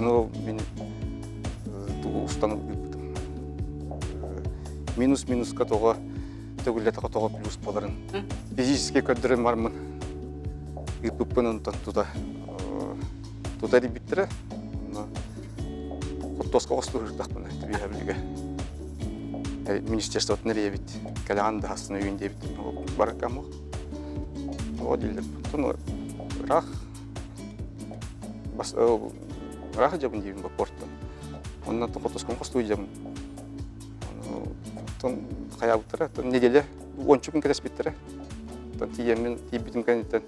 Но мен тугу устанып битtim. Минус-минуска тога төгүлләтә тога плюс боларын. Физически көддөрөм бармын. Иппын онтан туда рибиттере. Коттоска остурдак менә тибиһәблеге. Министерство нерее бит. Каланда хасны үйүндө бит. Баракамы. О дилер. Тону рах бас рах жабын дейм ба порттан. Оннан коттоскон костуйдым. Тон каябыттыра, тон неделе 10 күн керес биттире. Тон тиемен тибитим кенеттен.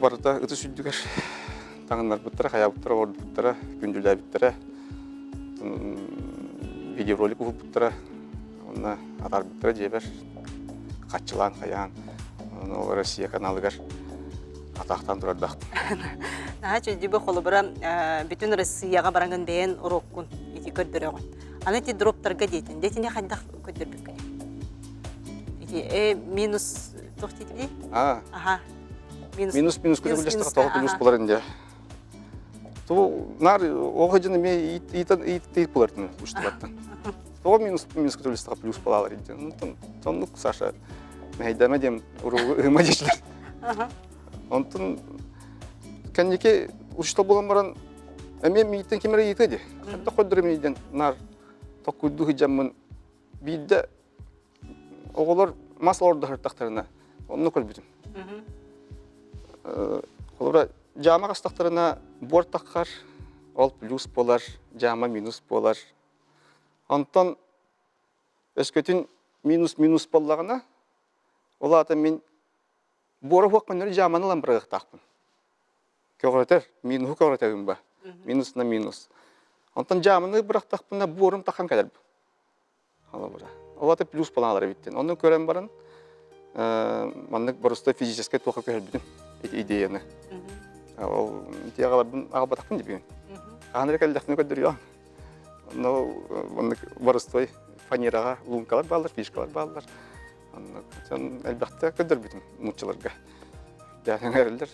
Барда ыты сүддүгөр. Таңындар биттире, каябыттыра, ордуттыра, күндүлө биттире. Видеоролик биттире. Онна атар биттире жебер. Качылан каян. Россия каналыгар атактан турардак. Чөйдүбө холобура бүтүн Россияга баранган бээн уроккун ити көрдөрөгөн. Аны ти дроптарга дейтин. Дейтине кайдак көдөрбүк кene. Ити минус тохтит би? Ага. Минус көтөгүлөстө тоо плюс болар инде. Тоо нар огыжыны ме ит булардын уштулаттан. Тоо минус көтөгүлөстө плюс болалар инде. Тоннук Саша мейдаме дем уруу мадишлер. Онтон кенеке уштал болгон баран эме миттен кемере итеди. Хатта көдөрөмөйден нар токуйду хижамын бидде оголор мас орду хыртактарына онну көрбүтүм. Колора жама кастактарына борт таккар, ол плюс болар, жама минус болар. Онтон өскөтүн минус боллагына олата мен бора хокканыр жаманы ламбырык такпын. Көгөрөтөр, минус көгөрөтөгүм ба. Минус на минус. Онтон жаманы бирак такпына борум таккан келер. Ала бара. Олата плюс планалары биттен. Онны көрәм барын, маннык барыста физически тоқы көрбүдүм идеяны. Ол тиягалардын агабатакпын дебеген. Аныр калдахны көдөрү. Но маннык барыстой фанерага лункалар балдар, фишкалар балдар. Анны жан әлбәттә көдөрбүдүм мучыларга. Дәһәңәрләр.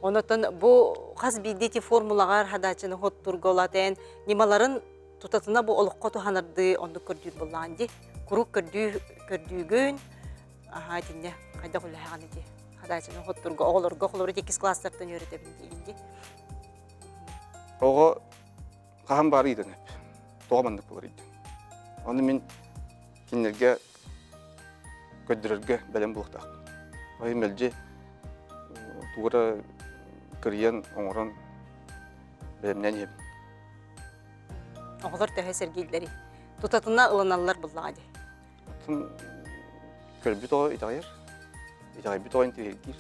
Онотон бу хас бидети формулагар хадачыны хот турголатен нималарын тутатына бу олоққа туханарды онды көрдүр булланди. Курук көрдүгөн аха тинне кайда куллаган иде. Хадачыны хот турго оголорго холор 8 класстардан үйрөтөбүлдү. Ого каһам бар иде. Тогамандык булар иде. Аны мен кинерге көддөргө белем булактак. Ой мелже тугра кырыян оңорон белемнен еб. Оголор төһө сергейлери. Тутатына ыланаллар буллагади. Тун көрбүт о итагыр. Итагыр бит ойын тиргир.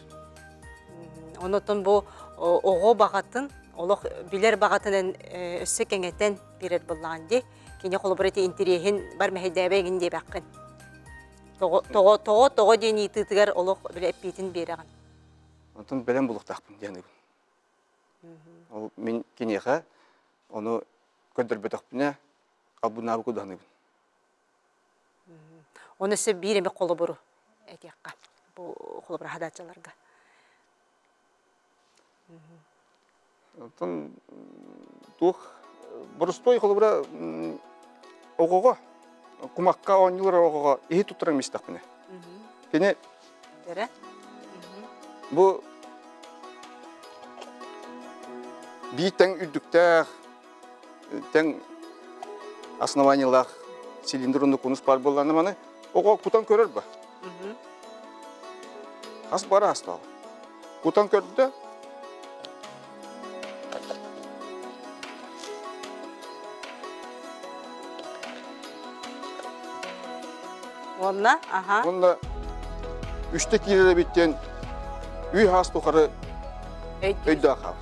Онотон бу ого багатын, олох билер багатынан өссө кеңетен бирер буллаганди. Кине колобрати интерехин бар мехедебегин деп аккын. Того дени тытыгар олох билеппитин береген. Онтон белем булактакпын дияны. Ол мен кинеха оны көдөрбөтөкпүнө абунабы куданы. Оны сө биреме колобуру этекка. Бу колобур хадачаларга. Онтон тух бурустой колобура огого кумакка онюлар огого ихи туттуран мистакпыны. Кене Бере? бу бийтен үдүктәр тен основаниялар цилиндрунду кунус бар болғаны маны ого кутан көрөр ба. Ас бара астал. Кутан көрдү. Онна, аха. Онда үште кирере биттен үй хастухары өйдө акал.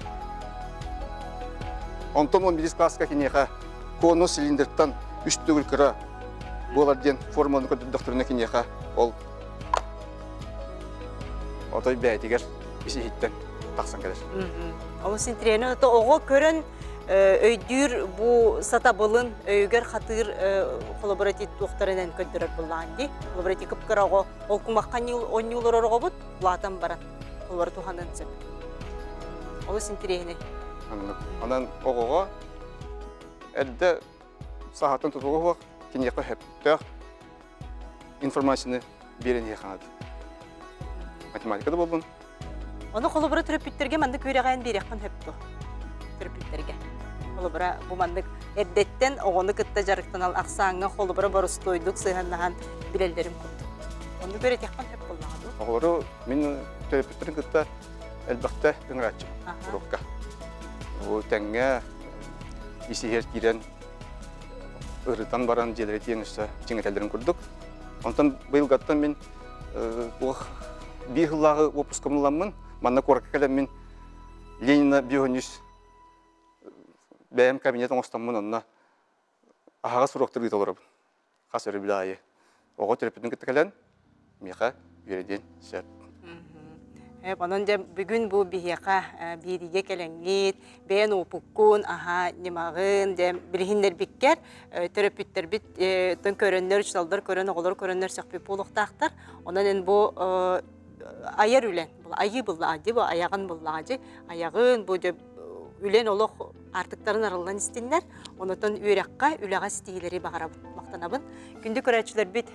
Онтон 11 класска кинеха кону цилиндртан үште үлкіра боларден форманы көдірдіқтіріне кинеха ол отой бәйтігер isi hitten тақсан келер. Ол синтрені ого көрін өйдүр бу сатабылын өйгер хатыр коллаборатив тоқтарынан көндірер булланди. Коллаборатив кыпкырого ол кумаккан онюлорого бут латан баран. Олар туханын сөп. Ол синтрені. Анан огого әлді сағатын тұтуғы вақ кенеқі хөптіқ информацияны берен еқанады. Математикада болдың. Оны коллабора төрөпүттерге манды көрөгөн береккан хөптү. Төрөпүттерге. Коллабора бу мандык эрдеттен огону кытта жарыктан ал аксаңга коллабора борустойдук сыганнаган билелдерим курдук. Оны көрөтеккан хөп боллагаду. Оголору мен төрөпүттерин кытта элбакта ыңратчым. Урукка. Бу теңге исихер кирен ырытан баран желери теңишсе жеңетелдерин курдук. Онтан быйыл гаттан мен бу бихыллагы выпускамламын. Манна коракка келем мен Ленина биогонис бәйім кабинетін останмын онына ағаға сұроқтыр үйт олырып. Қасыры білайы. Оға төрепетін кетті кәлен, меқа үйреден сәп. Онын да бүгін бұл бейеқа бейдеге кәләңгет, бәйін опыққын, аға немағын, білігіндер беккер, төрепеттер бит, түн көрінлер, үшналдар көрін, оғылар көрінлер сәқпе болуқтақтар. Онын бұл аяр үлен, айы бұллағады, аяғын бұллағады, аяғын бұл үлен олық артықтарын арылынан істенлер, онытын үйрекқа, үліға стейлері бағарабын, мақтанабын. Күнді көрәтшілер біт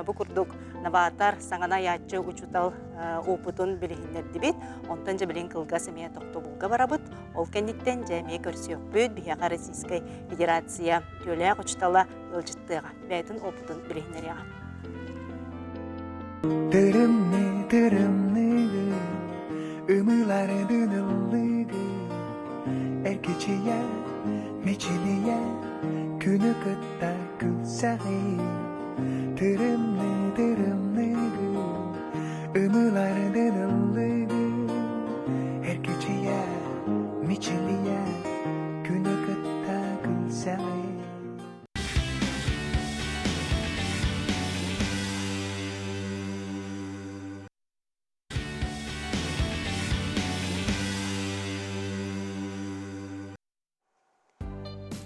бұл күрдік набатар, саңана ятчы ұчутал опытын білігіндерді біт, онтан жа білін қылға сәмия тоқты бұлға барабыд, ол кәндіктен жәмей көрсі өкпөд, бияға Российскай Федерация төләқ ұчутала ұлжыттыға, бәйтін опытын білігіндеріға. Tırımlı ımılardın ıllığı erkeçiye meçiliye günü kıtta kılsağı Tırımlı ımılardın ıllığı erkeçiye meçiliye günü kıtta kılsağı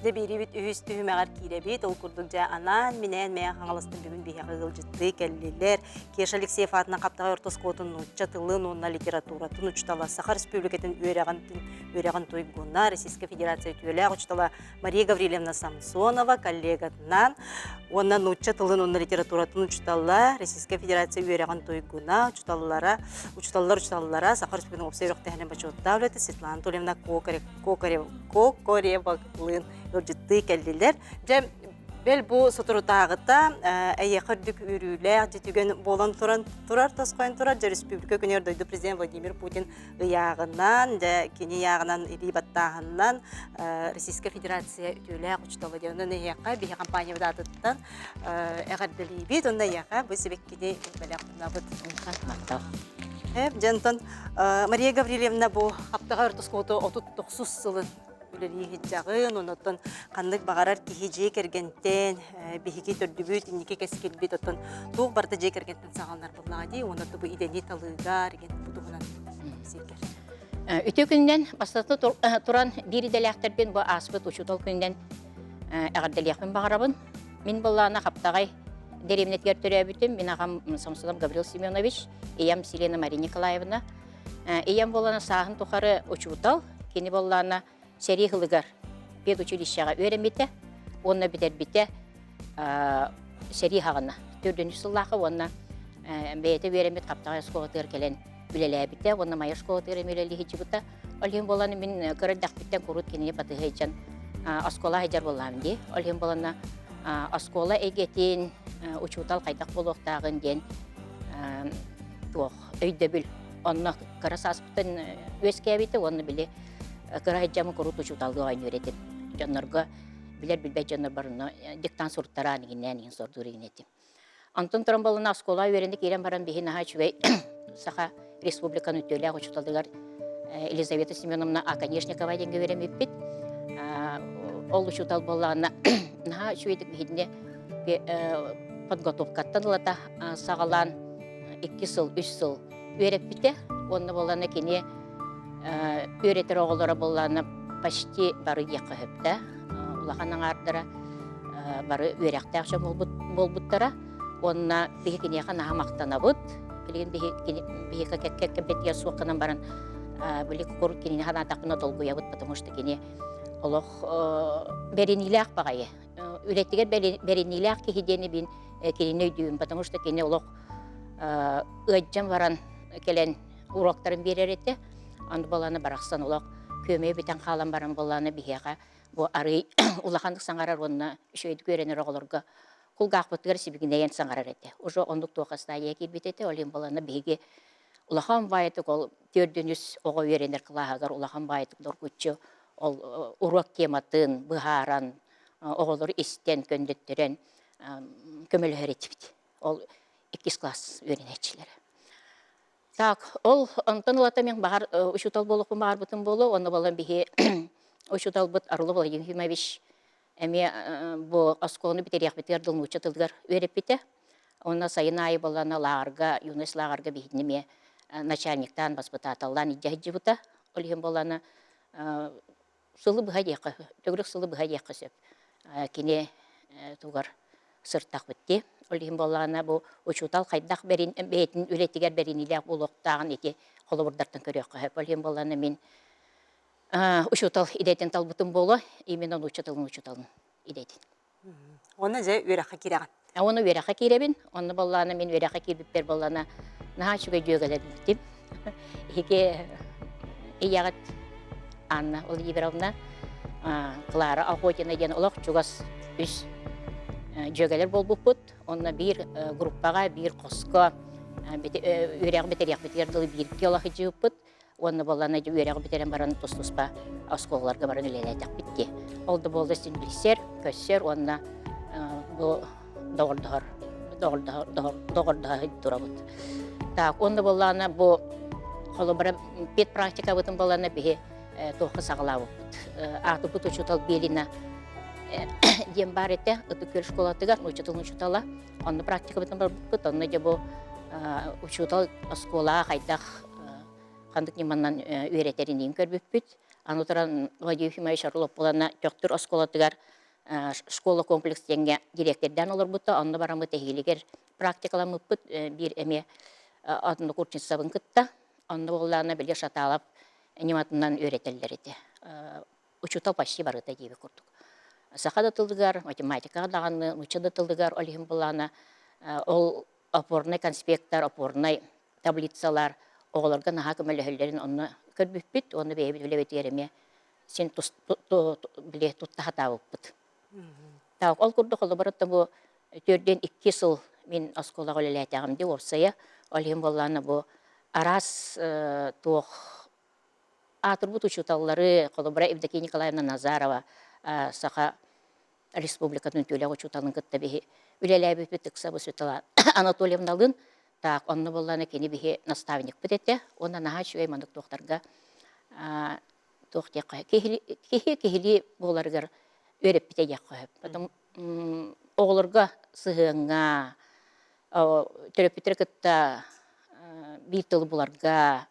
де бирибит үһүс түһүмәгәр киребит, ол курдук жа анан менен мен хаңалыстын бүгүн бихе кылжытты келлилер. Кеш Алексеев атына каптага ортоскотун учча тылын, онна литературатын учтала Саха Республикатын өреган тойгуна Российская Федерация түөләк учтала Мария Гаврилевна Самсонова коллегатынан, оннан учча тылын, онна литературатын учтала Российская Федерация өреган тойгуна учталлара Саха Республикатын обсервер тәһнен бачот давлеты Светлана Анатольевна Кокоревалын үржітті кәлділер. Бел бұл сотырутағыта әйеқырдік үрілер жетіген болан тұрар тасқойын тұрар Республика күнер дойды президент Владимир Путин ұяғынан, кені яғынан рибаттағынан Российская Федерация ütülәк ұчталы деуінің әйеқа бейе компания бұдатыттан әғарділі бейд, онда әйеқа бұл себеккеде бәләқ бұнабыд. Жантон Мария Гаврилевна бұл аптаға ұртысқоты 39 сылын үлелі жағын, онытын қандық бағарар кихи жей кергентен, бихики төрдүбіт, инеке кәскелбет, отын туғы барда жей кергентен сағалнар бұлағады, оныты бұл идени талығар, бұдығынан секер. Үтө күнден бастаты туран бириделяқтербен бұл аспыт ұшутал күнден әғарделияқпен бағарабын. Мен болағына қаптағай деремнеткер төрәбітім, мен ағам Самсонов Гаврил Семенович, еям Селена Мария Николаевна. Еям болағына сағын тұқары ұшутал, кені болағына сәрі ғылығар педучилищаға өрембеті, онына бітер біте сәрі ғағына. Төрден үсіллақы онына бәйеті өрембет қаптаға скоғытыр келен үлелі біте, онына майыр скоғытыр емелелі хечі бұта. Олген боланы мен көрілдақ біттен құрут кеніне баты ғайчан аскола ғайдар боламын де. Олген боланы аскола әгетін ұчутал қайтақ болуқтағын ден өйді біл. Онына қырас аспыттын өз кәбеті, онына біле Кырайджамы корут учуталды ойын өретен. Жаннарға білер-білбәй жаннар барына диктан сұрттара анығыннан ең сордуыр егінетім. Антон Трамбалына аскола өрендік ерен баран бейін аға чүвей Саха Республиканы өттөлі учуталдығар Елизавета Семеновна Аканешникова денге өрем өппет. Ол учутал болағына наға чүвейдік бейінне подготовкаттан лата сағалан 2 сыл, 3 сыл өреп біте. Онны болағына кене өретер оғылары болғаны почти бары еқі хөпті. Улағанның ардыра бары өректі ақша болбыттара. Онына бейі кенеға наға мақтана бұд. Білген бейі кәккәпетке суқынан баран білік құрып кенені ғана тақына долгуя бұд, потому что кене олық бәренилі-ақ бағайы. Өреттігер бәренилі-ақ кехедені бен кенені өйдеуін, потому что кене олық өйджам баран келен уроктарын берер етті. Анды боланы барақсан олақ көмей бітен қалан баран боланы бейеға бұл ары улақандық саңарар онына үшөйді көренер оғылырға құлғақ бұттығыр себігіндеген саңарар етті. Уже ондық тоқасына еке бітеті, олен боланы бейге улахан байытық ол төрдініс оға өренер қылағағар улахан байытық дұр күтші ол урок тематын, бұхаран, оғылыр істен көндеттерен көмелі өреті біті. Ол 2 класс өренетшілері. Так, ол антонлата мен бағар ұшутал болуқпын бағар бұтын болу, оны болан бейе ұшутал бұт арылы бол Ефимович әме бұл асколыны бітерек бітер дылын ұчатылдығар өреп біте. Онына сайын айы боланы лағарға, юнес лағарға бейдінеме начальниктан басбыта аталдан идяхиджи бұта. Олген боланы сылы бұға деқі, төгірік сылы бұға деқі сөп. Кене туғар сырттақ бітті. Олген болағына бұл ұшутал қайдақ бәйтін үлеттігер бәрінілер болуқтағын ете қолы бұрдартын көрек қағып. Олген болағына мен ұшутал идейтін тал бұтын болу, емен оны ұшуталын идейтін. Оны жа өрәққа кереған? Оны өрәққа керебін. Оны болағына мен өрәққа кербіппер болағына наға шүге жөгелер білдім. Еге еяғат Анна Оливеровна Клара Охотина ден олақ жүгас үз жөгелер бол бұппыт. Онна бір группаға, бір қосқа өрәғы бетерек бетерділі бір келақы жүйіппыт. Онна болана өрәғы бетерен бараны тұс-тұспа асколаларға бараны леләйтек бітті. Олды болды сен білсер, көссер, онна бұл доғырдығы тұра бұд. Так, онда болана бұл қолы бара пет практика бұтын болана бе тоқы сағыла бұд. Аты бұт ұшытал беліна дем бар еті, ұты көр школатығар, ұшытылын ұшытала. Онда практика бұтын бар бұд, онда де бұл ұшытал скола қайдақ қандық неманнан өретерін ең көрбіп бұд. Анутаран Владимир Ефимович Орлов болана төктүр осколатыгар школа комплекс деңге директордан олар бұты, онны барамы тәхилігер практикаламыппыт бір әме адынды курчинсабын кытта, онны болана біле шаталап нематынан өретелдер еті. Учутал почти барыта дейбі күрдік. Сақада тылдыгар, математикаға дағаны, учада тылдыгар олихим болана, ол опорный конспекттар, опорный таблицалар, оғыларға наға көмөлі онны көрбіппіт, оны бейбіт білебет ереме, сен біле тұттаға табыппыт. Тауық ол күрді қолы барытта бұл төрден 2 сыл мен осколаға өлеләтіғымде орсая, олихим болана бұл арас туық атырбут учуталлары Колобра Евдокия Николаевна Назарова саха республикатын төлөг учуталын кытта бихи үлеләбі бітікса бұл Светлана Анатольевналын так онны болланы кені бихи наставник бітетті, онна наға чуай мандық тоқтарға тоқтеққа кехили боларғар өреп біте яққа. Потом оғылырға сығыңа төрөпітір кытта бір тыл боларға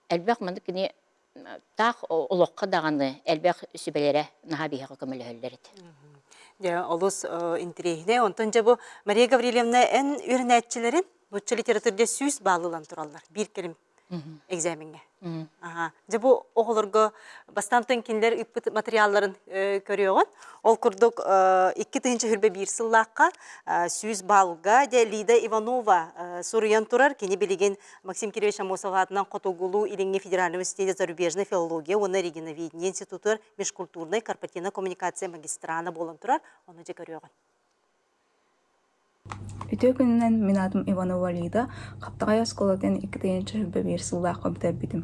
әлбәқ мандық кені тақ олыққа дағаны әлбәқ сүбелері наға бейхі көмілі өлдерді. Олыс интерегіне, онтан жабы Мария Гаврилевна ән өрінәтчілерін бұтчы литературде сүз бағылылан тұралар, бір келім экзаменге. Жабы оғылырғы бастантын кендер үппіт материалларын көріоған. Ол күрдік 2-тінші хүрбе бір сыллаққа сүз бағылға де Лида Иванова сұрыян тұрар. Кені білеген Максим Киревич Амосов атынан Қотогулу Иленге Федеральный университете зарубежной филология, оны регионоведение институты межкультурной корпоративной коммуникация магистрана болын тұрар. Оны же көріоған. Үтө күнінен мен атым Иванова Лида, қаптағай асколатын 2-тінші хүрбе бір сыллаққа бітірбедім.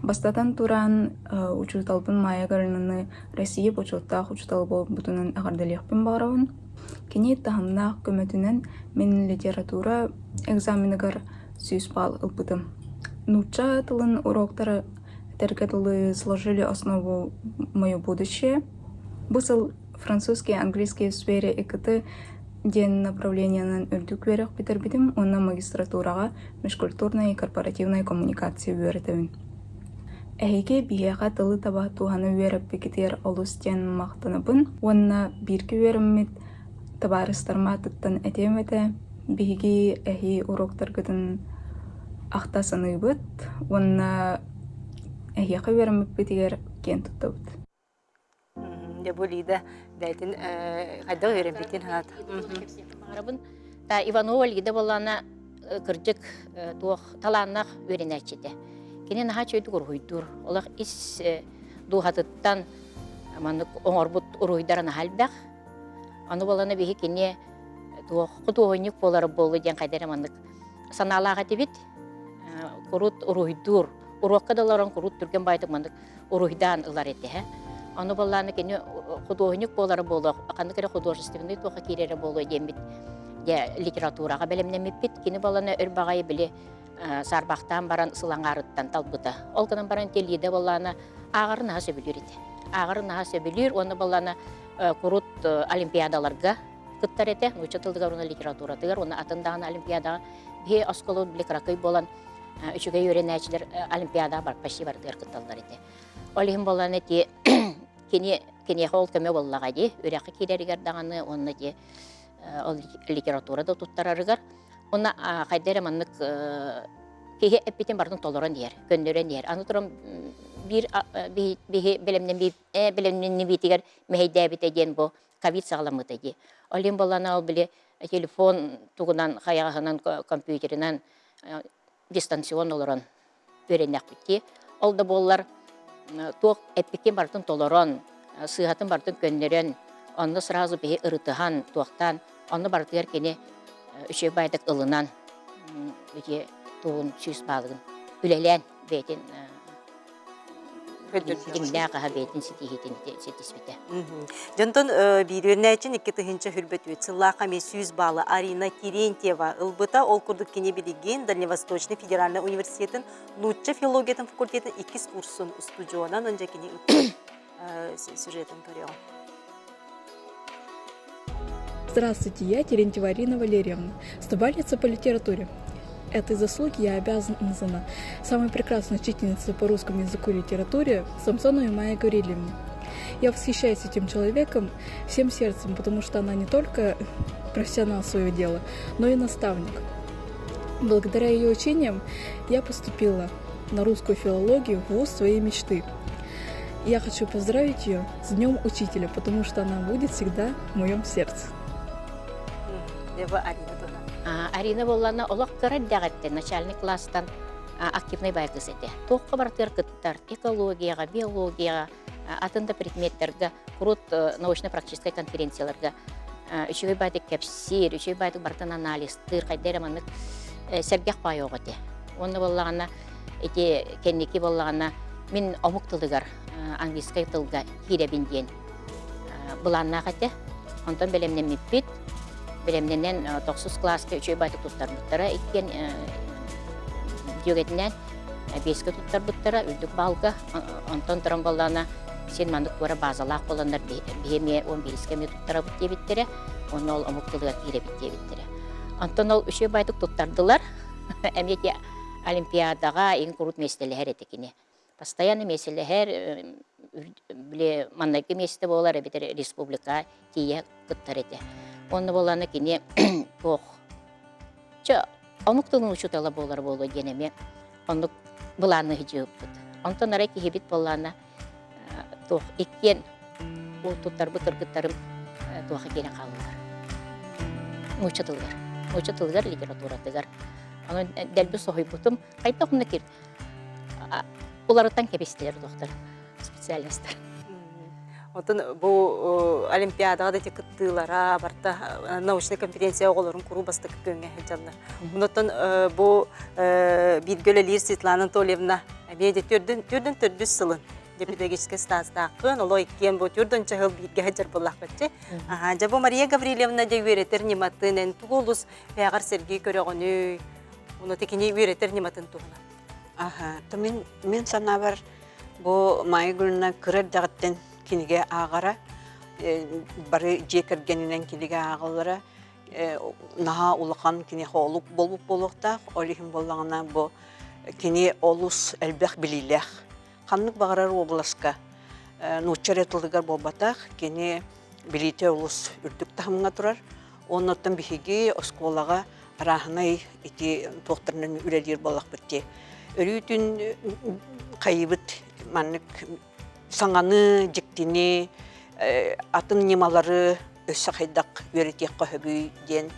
Бастатан туран учуталбын майягарынны Россия почоттақ учуталбы бұтынын ағардалиқпен бағырауын. Кені тағымнақ көмөтінен мен литература экзаменігар сүйіс бал ұлбытым. Нуча тылын уроктары тәркетілі сложили основу мое будущее. Бұсыл французский, английский сфере экіті ден направлениянын үрдік верек бітірбедім, онна магистратураға межкультурная и корпоративная коммуникация өретімін. Әйге бияға тылы таба туғаны веріп бекетер олыстен мақтаныбын, онна біркі веріммет табарыстарма тұттан әтеметі, бейге әйге уроктаргыдын ақтасыны бұд, онна әйге веріммет бетегер кен тұттабыд. Бұл Лида дәйтін қайда өрімбетін ханат. Та Иванова Лида болана кырдык таланнақ өрінәтчеті. Кені наға чөйді ұрғойдыр. Олақ ис дуғатыттан оңырбұт ұрғойдарын халбәқ. Аны болана бейі кені құтуғойнық болары болы ден қайдары мандық саналаға дебет. Құрут ұрғойдыр. Ұрыққа даларан құрут түрген байтық мандық ұрғойдан ұлар еті. Аны боланы кені құтуғойнық болары болы. Қанды кері художественный тоқа керері болы дембет. Литератураға бәлемнемет бет. Кені боланы өр бағайы біле сарбақтан баран сылаңарыттан талбыта. Ол кынан баран телиде боланы ағырын аға сөбілер еді. Ағырын аға сөбілер, оны боланы құрут олимпиадаларға күттар еді. Учатылдығар оны литературатығар, оны атындағын олимпиадаға бе осколы біле кракай болан үшіге өрен әчілер олимпиадаға бар, паши бардығар күтталдар еді. Олығын боланы де кене қол көме боллаға де, өрәқі керерігер дағаны, оны де литературада тұттарарығар. Оны қайдары маннық кейі әппетен бардың толырын дер, көндерін дер. Аны тұрым бір білімнен бетігер мәйді әбіт әден бұл ковид сағаламыт әде. Олен боланы ол біле телефон тұғынан, қаяғынан, компьютерінен дистанцион олырын өренәк бітте. Ол да болылар тоқ әппетен бардың толырын, сығатын бардың көндерін, оны сразу бейі ұрытыған тоқтан, оны бардығар кені үші байдық ылынан өте туғын сүйіс балығын үлелен бәйтін деңнәғаға бәйтін сетіспеті. Жонтон бейдеріне әчін 2-тігінші хүрбет өт. Сыллаға мен сүйіс балы Арина Терентьева ұлбыта ол күрдік кене білеген Дальневосточный федеральный университетін Нучча филологиятын факультетін 2 курсын студионан önce кене үтті сюжетін көріған. Здравствуйте, я Терентьева Арина Валерьевна, студентница по литературе. этой заслуги я обязана самой прекрасной учительнице по русскому языку и литературе Самсоновой Майе Гаврилевне. Я восхищаюсь этим человеком всем сердцем, потому что она не только профессионал своего дела, но и наставник. Благодаря ее учениям я поступила на русскую филологию в вуз своей мечты. Я хочу поздравить ее с Днем Учителя, потому что она будет всегда в моем сердце. Арина боллана олох көрәддәгәтте начальник класстан активный байгыз эте. Тоққа бартыр кыттар экологияга, биологияга, атында предметтерге, крут научно-практический конференцияларга, үшөй байтык кепсир, үшөй байтык бартын анализ, тыр кайдер маннык сәргәк байогыты. Оны боллагана эти кенники боллагана мин омук тылыгар английский тылга киребинден буланна кате. Онтон белемнен миппит Белемненен 9 класска үшөй байтык туттар буттара, иккен дөгетінен 5-ке туттар буттара, үлдік балға, онтон тұрын боллана сен мандық бора базалақ боландар бейме 11-ке ме туттара бұтте біттері, оны ол омуқтылыға кейре бітте біттері. Онтон ол үшөй байтык туттардылар, әмеке олимпиадаға ең құрут меселі етекіне. Постоянно меселі біле маннайки меселі болар, әбетер республика тие күттар еті. Оны боланы кене тоқ. Онуқтығын ұшытала болар болу денеме, онуқ бұланы хыжы ұптыд. Онтан арай кехебет боланы тоқ еккен ол тұттар бұтыр күттарым тоқы келе қалылар. Ұшытылғар литературатығар. Оны дәлбі соғай бұтым, қайта құнны кер. Оларыттан кебестілер доқтар, специалистер. Отын бұл олимпиадаға да тек кыттылара, барта научный конференция оғыларын құру басты көңе хәлжалар. Бұнытын бұл Бидгөлелер Светлана Анатольевна әбейде түрдін сылын педагогический стазда-ақын, олы еккен бұл түрдін чағыл бейдге хәлжар болақ бәтче. Жабы Мария Гаврилевна де өретер нематын, ән тұғылыз пәғар Сергей көріғыны, оны текіне өретер нематын тұғына. Мен сана бар бұл майы гүліна күрер дағыттен киниге ағара, бары жекергенінен киниге ағылары, наға улақан кини қолық болуқтақ, олихин болағына бұл кини олус әлбәқ біліләқ. Қамнық бағарар обласқа нұтчар етілдігар болбатақ, кини білейте олус үрдік тағымға тұрар. Оннаттан бігеге осколаға арағынай еті тоқтарынан үлелер болақ бітте. Өрүйтін қайыбыт маннык саңаны, жектіні, атын немалары өсі қайдақ өретек қөхөбүй ден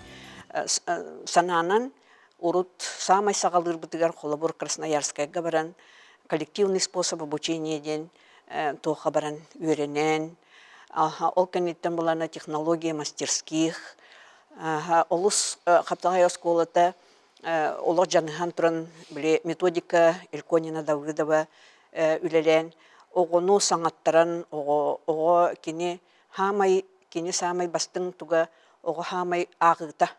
сананан урут самай сағалыр бұтығар қолабыр Красноярскайға баран коллективный способ обучения ден тоға баран өренен. Ол кәнеттен болана технология мастерских. Олыс қаптағай осколата олық жаныхан тұран методика Илконина Давыдова үлелен. Оғыну саңаттаран, оғы кені самай бастың туға, оғы хамай ағыта,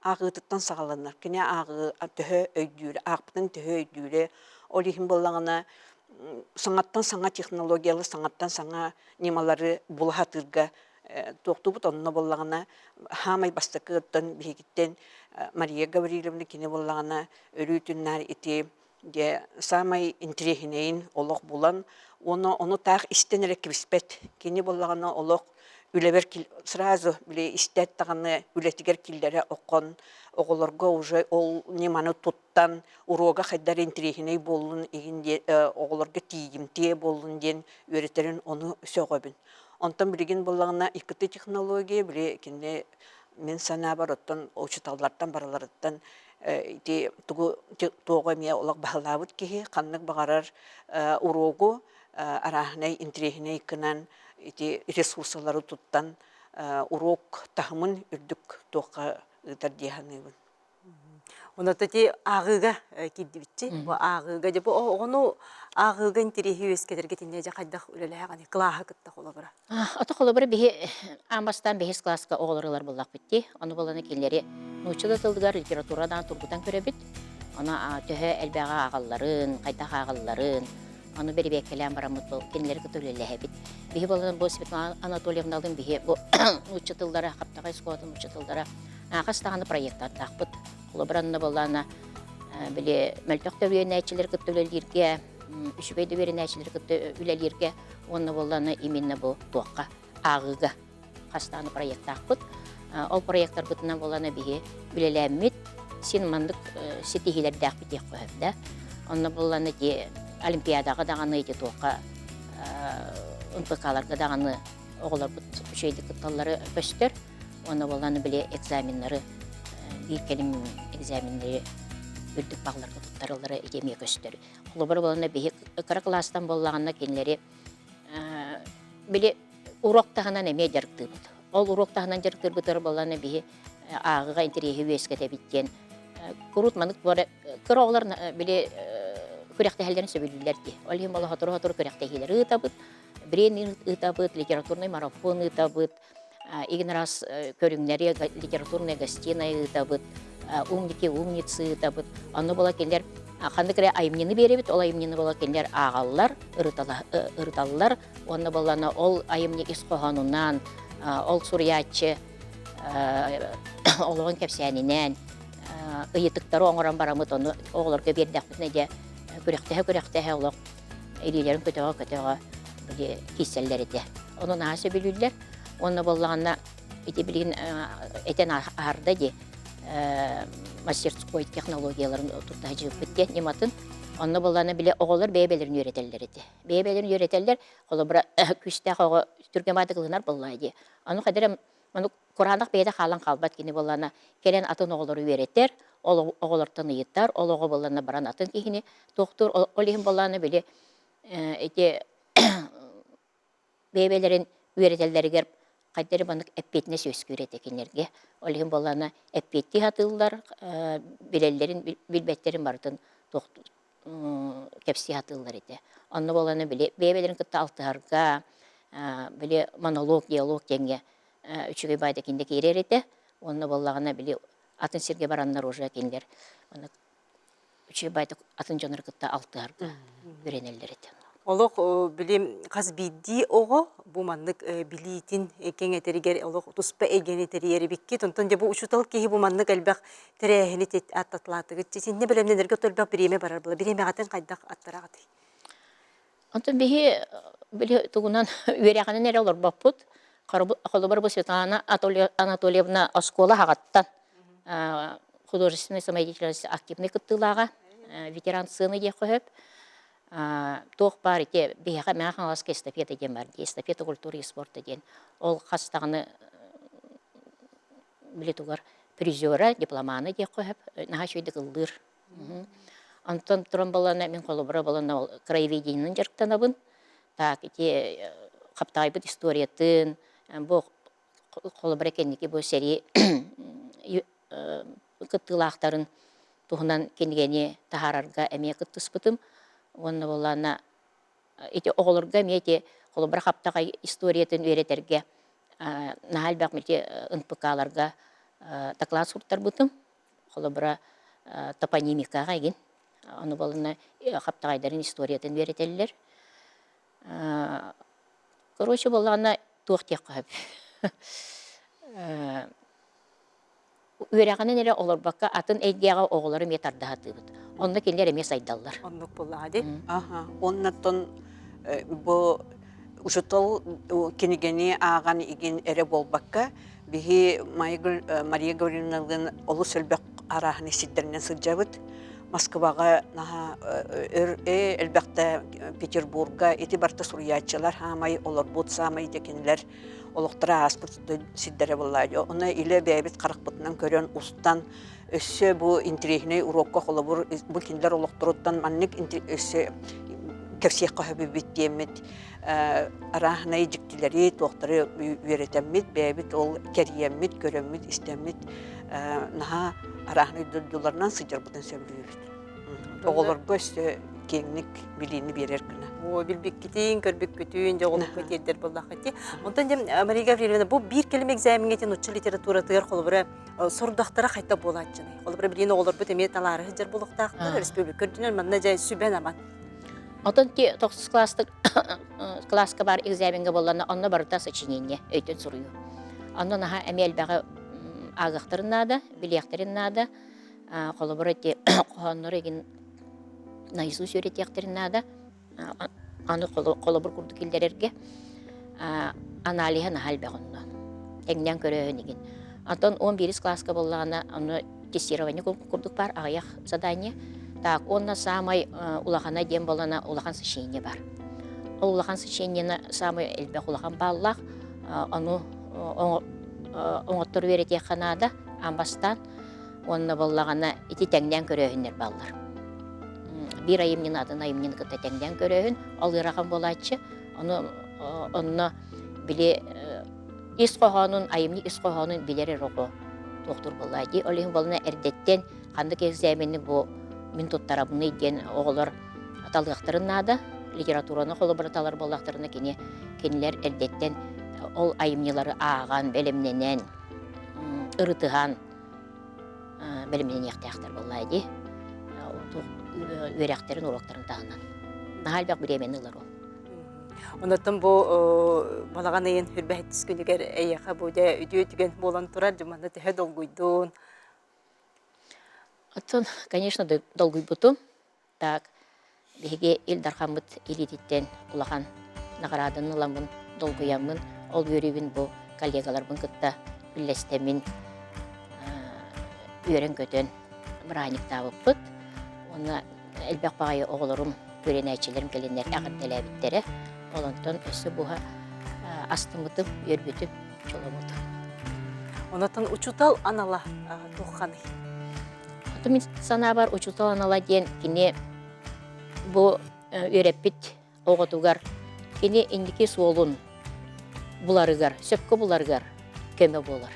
ағытыттан сағаланар. Кені ағы түхі өйдүйілі, ағыптың түхі өйдүйілі. Ол ехін болағына саңаттан саңа технологиялы, саңаттан саңа немалары бұлғатырға тоқты бұт, онына болағына хамай бастықы ұттан бейгіттен Мария Гаврилевна кені болағына өрүйтіннар еті, самай интерехинейін олық болан, оны тақ істенерек кебіспет. Кені болағына олық үлебер сразу біле істет тағаны үлетігер келдері оқын, оғыларға уже ол неманы тұттан, урога қайдар интерехиней болуын, оғыларға тиігімтие болуын ден өретерін оны сөғабын. Онтан білеген болағына икті технология біле кенде мен сана бар оттан, очыталлардан бараларыттан тоға мия олақ бағалабыт кеге, қаннық бағарар урогу, арахнай интерехиней кынан ресурсалары туттан урок тахымын үрдік тоқа ұйтар дейханығын. Оны тәте ағыға кедді бітті. Ағыға деп, оғыну ағыға интерехи өскедерге тенде қайдақ өлелі ағаны қылағы күтті қолы бұра. Ата қолы бұра амбастан 5 класска оғыларылар болақ бітті. Оны боланы келері нұчылы тылдығар литературадан тұрғыдан көрі біт. Оны түхі әлбәға ағаларын, қайдақ ағаларын, оны бері бәкелен барамыд бол, кенелері күтілелі бит. Бейі боланы бұл Светлана Анатольевналдың бейі бұл нұчы тылдары, қаптағай скуатын нұчы тылдары ағастағаны проекттар тақпыт. Қолы бұранны боланы Біле мәлтөкті үйенәчілер күтті үлелерге, үшібейді үйенәчілер күтті үлелерге, оны боланы именно бұл туаққа ағыға қастаны проект ақпыт. Ол проекттар күтінен боланы біге үлеләммет, сен мандық сетихилерді ақпет ек қойып. Оны боланы де Олимпиадаға дағаны ете туаққа НПК-ларға дағаны оғылар бұт үшейді күтталары көстер. Оны боланы біле экзамендері, бір келім экзамендері үрдік бағыларға тұттарылары етемей көстер. Құлыбыр боланы бігі қыры кластан болағына кенлері біле уроқтағынан әме жарықтыр бұд. Ол уроқтағынан жарықтыр бұтыр боланы бігі ағыға интерегі өскеті біттен. Күрут маңық бары кыр оғылар біле күректәһелләрен сөбүлүләр ди. Олим бала хатыр күректәһеләр ытабыт, брен ытабыт, литературный марафон ытабыт, игнорас көрүңнәре литературная гостиная ытабыт, умницы ытабыт. Аны бала кендер ханды кре айымнины беребит, ол айымнины бала кендер агаллар, ырыталлар, оны баланы ол айымны исқоганунан, ол сурьячы, олығын кәпсәнинен, ыйытыктары оңыран барамыт, оны оғыларға бердәқпітіне де күректәһе олық элилерин көтөгө киселлер эте. Онун асы билүллер. Оны боллагана эти билген этен арда де мастерской технологияларын турта жыгып кетти нематын. Оны боллана биле оголор бебелерин үйрөтеллер эте. Бебелерин үйрөтеллер, коло бир күчтә хого түргемады кылынар боллайды. Аны кадерем муну Куранак бейде халан калбат кини боллана келен атын оголору үйрөтер. Ол оғылыртын үйіттар, ол оғы боланы баран атын кейіне тоқтыр, олейін боланы біле әте бейбелерін үйретелдерігер қайдары банық әппетіне сөз көрет екенерге. Олейін боланы әппетті хатылдар, білелерін, білбеттерін бардың кәпсі хатылдар ете. Онны боланы біле бейбелерін күтті алтығарға, біле монолог, диалог денге үшігі байды кенде керер ете. Онны болағына біле атын серге бараннар уже кендер. Оны үче байтык атын жаныр кытта алтыарга үйренелдер эти. Олық білем қаз бидди оғы bu manlık bilitin kengeteriger олық туспа эгенетери бикки тонтон же бу учутал кеги bu manlık элбак терехини тет аттатлатыгы син не билемнерге төлбак биреме барар була биреме гатын кайдак аттарагы. Антон бихи били тугунан үйрәгәнен эре олар баппут. Холобар бу Светлана Анатольевна Оскола хагаттан художественной самодеятельности активный кыттылага, ветеран сыны де қойып, тоқ бар ете бейға мәғын аласқа эстафета ден бар, эстафета культуры и спорта ден. Ол қастағыны білетуғар призера, дипломаны де қойып, наға шөйді қылдыр. Антон тұрын балана, мен қолыбыра балана краеведенінің жарықтанабын, так, ете қаптағайбыт историятын, бұл қолыбыра кендеке бұл сәрі кыттылақтарын туһунан кенгене тахарарга эме кыттыспытым. Онна болана эти оголорга мете холобра хаптага историятын үйретерге нахалбак мете НПК-ларга таклас сурттар бутым. Холобра топонимикага еген. Аны болана хаптагайдарын историятын үйретеллер. Короче болана туактек кап. Үйрәгәнен эре олар бакка атын әйгәгә оғылары метардахаты бит. Онда келер эме сайдаллар. Оннук булады. Аха, оннаттан бу ушутал кенегени аган иген эре болбакка бихи Мария Гавриловнаның олу сөлбәк арахны сиддернен сылжабыт. Москвага наха элбәктә Петербурга эти барта сурьячылар хамай олар бут самай декенлер олуктара аспорт сиддере буллайды. Оны иле бәбит каракбытынан көрөн устан өссө бу интригне урокка холобур бу киндер олуктуруттан манник өссө кепсиек кахабы биттемит арахнай жиктилери токтары үйретемит бәбит ол кериемит көрөмит истемит наха арахнай дулларынан сыжыр бутан сөбүлүбүт. Оголор көстө кеңник билини берер күнө. О билбик кетин, көрбүк көтүн, жоголук кетердер буллакты. Онтон дем Мария Гавриловна бу бир келим экзаменге тен учу литература тыгыр холбура сордактара кайта болат жана. Холбура билини оголор бут эме талары жер булуктактыр, республика көрдүнөр мында жай сүбен аман. Отон те 9 класска бар экзаменге боллана онна барда сочинение өйтөн сурую. Онна наха эмел бага агыктырнада, билектирнада Колобор эти хоннор эгин наизусть өретияктеринада аны колобор курду килдерерге аналиха нахалбегонно теңнен көрөөнигин. Антон 11 класска боллагана аны тестирование курдук бар, аяк задание. Так, онна самай улахана дем болана улахан сочинение бар. Ол улахан сочинениені самай элбек улахан баллах, аны оңоттор веретек ханада, амбастан, онна боллагана ити теңнен көрөөнер баллар. Bir ayımnin adına ayımnin kıta tengden görüyorsun. Alırağın bolatçı. Onu bile iskohanın, ayımni iskohanın bileri roğu doktor bolatçı. Olihim boluna erdetten kandık egzamini bu min tuttarabını idden oğullar atalıqtırın adı. Literaturana kolaboratalar bolaqtırına keniler erdetten ol ayımniları ağan, belimlenen, ırıtıhan belimlenen yaktayaqtar bolatçı. Öğreklerin urokların dağından. Nahal bak bir yemenliler o. Ondan bu balağan ayın hürbahetiz günüger eyaka bu da ödüğü tügen bolan turar cümanda tehe dolguydun. Атын, конечно, долгуй бутум. Так, беге Илдархамыт илититтен улахан наградын ыламын, долгуямын, ол өрүбүн бу коллегаларбын кытта үллестемин үйрен көтөн браник табыппыт. Ona elbek bağay oğullarım, göreneyçilerim gelinler ağırdelebitleri. Olandan ösü buha astımıdım, yörbütüm, çolumudu. Ondan uçutal anala tuğanı. Otum sana var uçutal anala diyen kini bu öğretbit oğutugar. Kini indiki solun bularıgar, söpkü bularıgar, köme bular.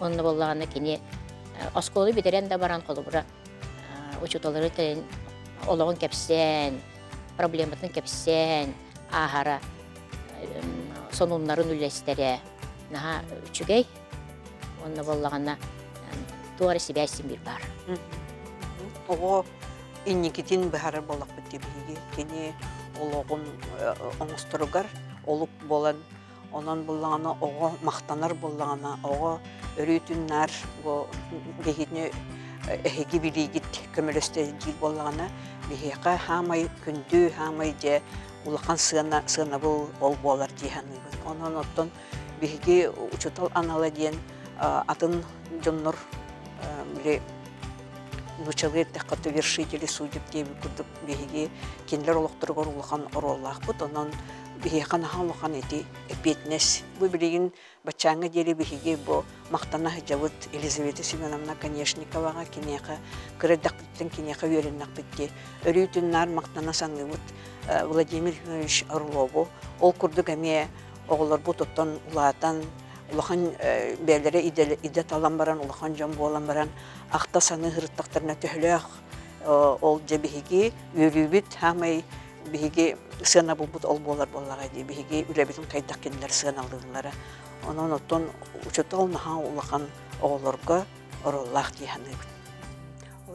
Onunla bollağına kini oskolu biteren de baran kolu bura. Uçutaları terin olağın kepsen, problematın kepsen, ahara, sonunların üllestere, naha üçügey, onunla bollağına tuğarı sibiyaysin bir bar. Oğu innikitin biharar bollaq bitti bilgi. Kini olağın oңusturugar, oluk bolan, ondan bollağına oğu maqtanar bollağına, oğu örütünler, bu gehidini ehegi biligit kömölöstejil bollağına biheqa hamay kündü hamay je ulaqan sığına bu ol bolar jihanı. Ondan otton bihegi uçutal anala diyen atın jonnor bire nучалыр таққаты вершители судеб деп күрдік бихеги кенлер олықтырғыр улахан ороллақ бұд. Онан бихеқан хаулахан еті эпетнес. Бұл білеген бачаңы дері бихеги бұл мақтана жауыт Елизавета Семеновна Конешниковаға кенеқі кірдақ біттен кенеқі өріннақ бітті. Өрүйтіннар мақтана саңы бұд Владимир Ильич Орлову. Ол күрдік әме оғылар бұд оттан улаатан улахан бәлері идет алан баран, улахан жан болан баран, ақта саны ғырыттақтарына төхіліғ ол же бігеге өрүбіт, хамай бігеге сығына бұлбұт ол болар болаға де, бігеге үләбетін қайдақ кенілер сығын алдығынлары. Онан оттан ұчыта олнаға улахан оғыларға ороллақ дейханы.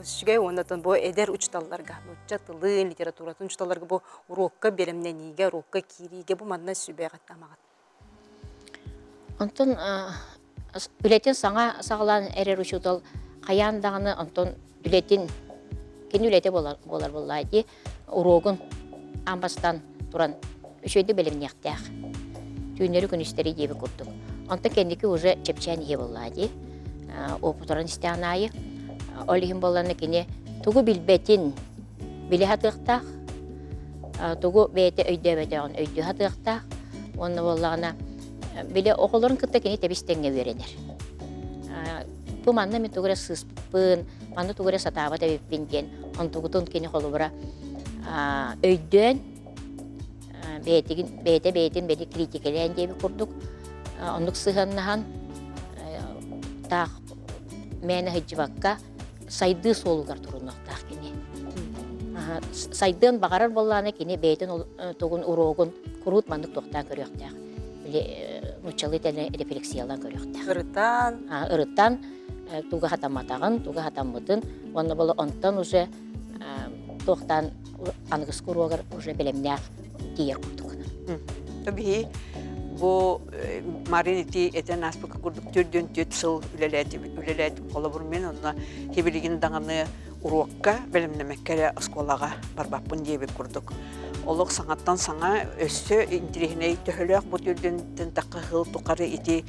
Шүгей ондан бұл әдер ұчталларға, ұчталы литературатын ұчталларға бұл урокка беремнениге, урокка кириге бұл мадына сүбей қаттамағат. Онтон үлетін саңа сағылан әрер ұшудал қаяндағыны онтон үлетін кен үлеті болар болайды. Урогын амбастан тұран үшөйді білімін яқтақ. Түйінері күністері дебі күрдік. Онтон кендікі уже чепчән е болады. Опытырын істеанайы. Олығын боланы кене тұғы білбетін білі хатықтақ. Тұғы бәйті өйді бәтіғын өйді хатықтақ. Оны болағына Bile okulların kıtta kini tebistenge verenler. Bu manna mi tuğra sıspın, manna tuğra satava tebipingen, on tuğutun kini kolubra öydön, beytin beni kritikeleyen diye bir kurduk. Onluk sıhannahan, tağ mene hıcıvakka saydığı solugar turunaktağ kini. Saydığın bağarar bollağına kini beytin tuğun uroğun kurut mandık tohtan görüyoktağ. Нучалы тәне рефлексиялан көрөктә. Ырыттан туга хатаматагын, туга хатаммытын, онны болы онтан уже тохтан ангыс куругар уже белемнәк тиер курдук. Tabii Bu Marin iti eten aspık kurduk türdün tüt sıl üleleti kolabur onunla hebiligin dağını urokka belimlemekkere askolaga barbapın diye bir kurduk. Oluk sanattan sana össü indirihine töhölök bu türdün takı hıl tukarı iti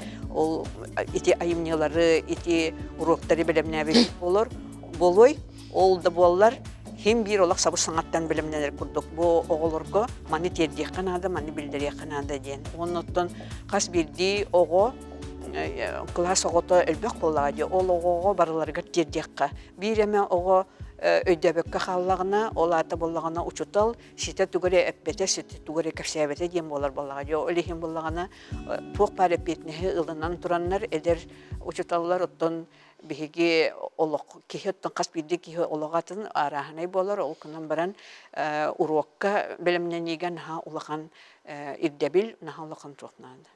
ayımnyaları, iti urokları belimleme olur. Boluy, ol da bollar hem bir olak sabır sanattan bilimler kurduk. Bu oğulurgu mani terdiye kanada, mani bildiriye kanada diyen. Ondan kas bildi oğu klas oğutu elbek boladı. Oğu barılarga terdiyekka. Bir eme oğu ödebekka xallagına, olata bollagına uçutal, site tugure epbete, site tugure kapsayabete diyen bolar boladı. Öyle hem bollagına tuğ par epetnehi ılınan turanlar eder uçutallar otton bihigi olok kihottan kas bildi kiho ologatın arahanay bolar ol kunan baran urokka belemnenigen ha ulakan irdebil naha ulakan tuğnandı.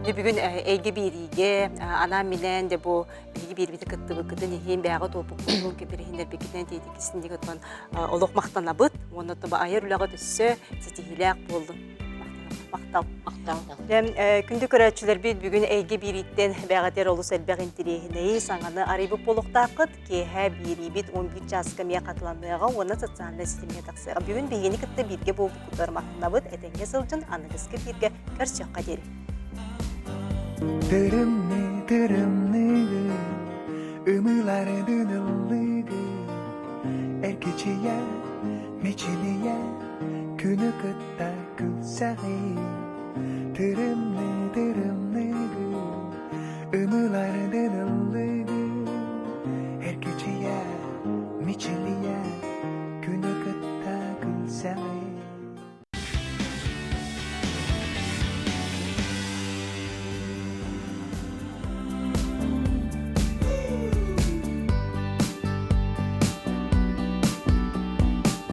De bugün eygi birige anam bilen de bu eygi bir biti kıttı bıkıdın hem bağı topuk bulun ki birihinder bekiden dedik isindi gotan olok maqtanabıt ondan da ayır ulaga düşse sitihilak boldu. Maqtal. Dem күндү көрәчүләр бит бүген әйге бириттен бәгатер олус әлбәг интерехинәй саңаны арыбып болуктакыт ки һә бири бит 11 жаска мия катланмага оны социаль системага таксыга бүген бегени китте бирге бу кутармакнабыт этеңге сылжын аныгызга бирге көрсөк кадери Dırımlı ımıları dönüllüğü erkeciye meçiliye günü kıtta kılsağı Dırımlı ımıları dönüllüğü erkeciye meçiliye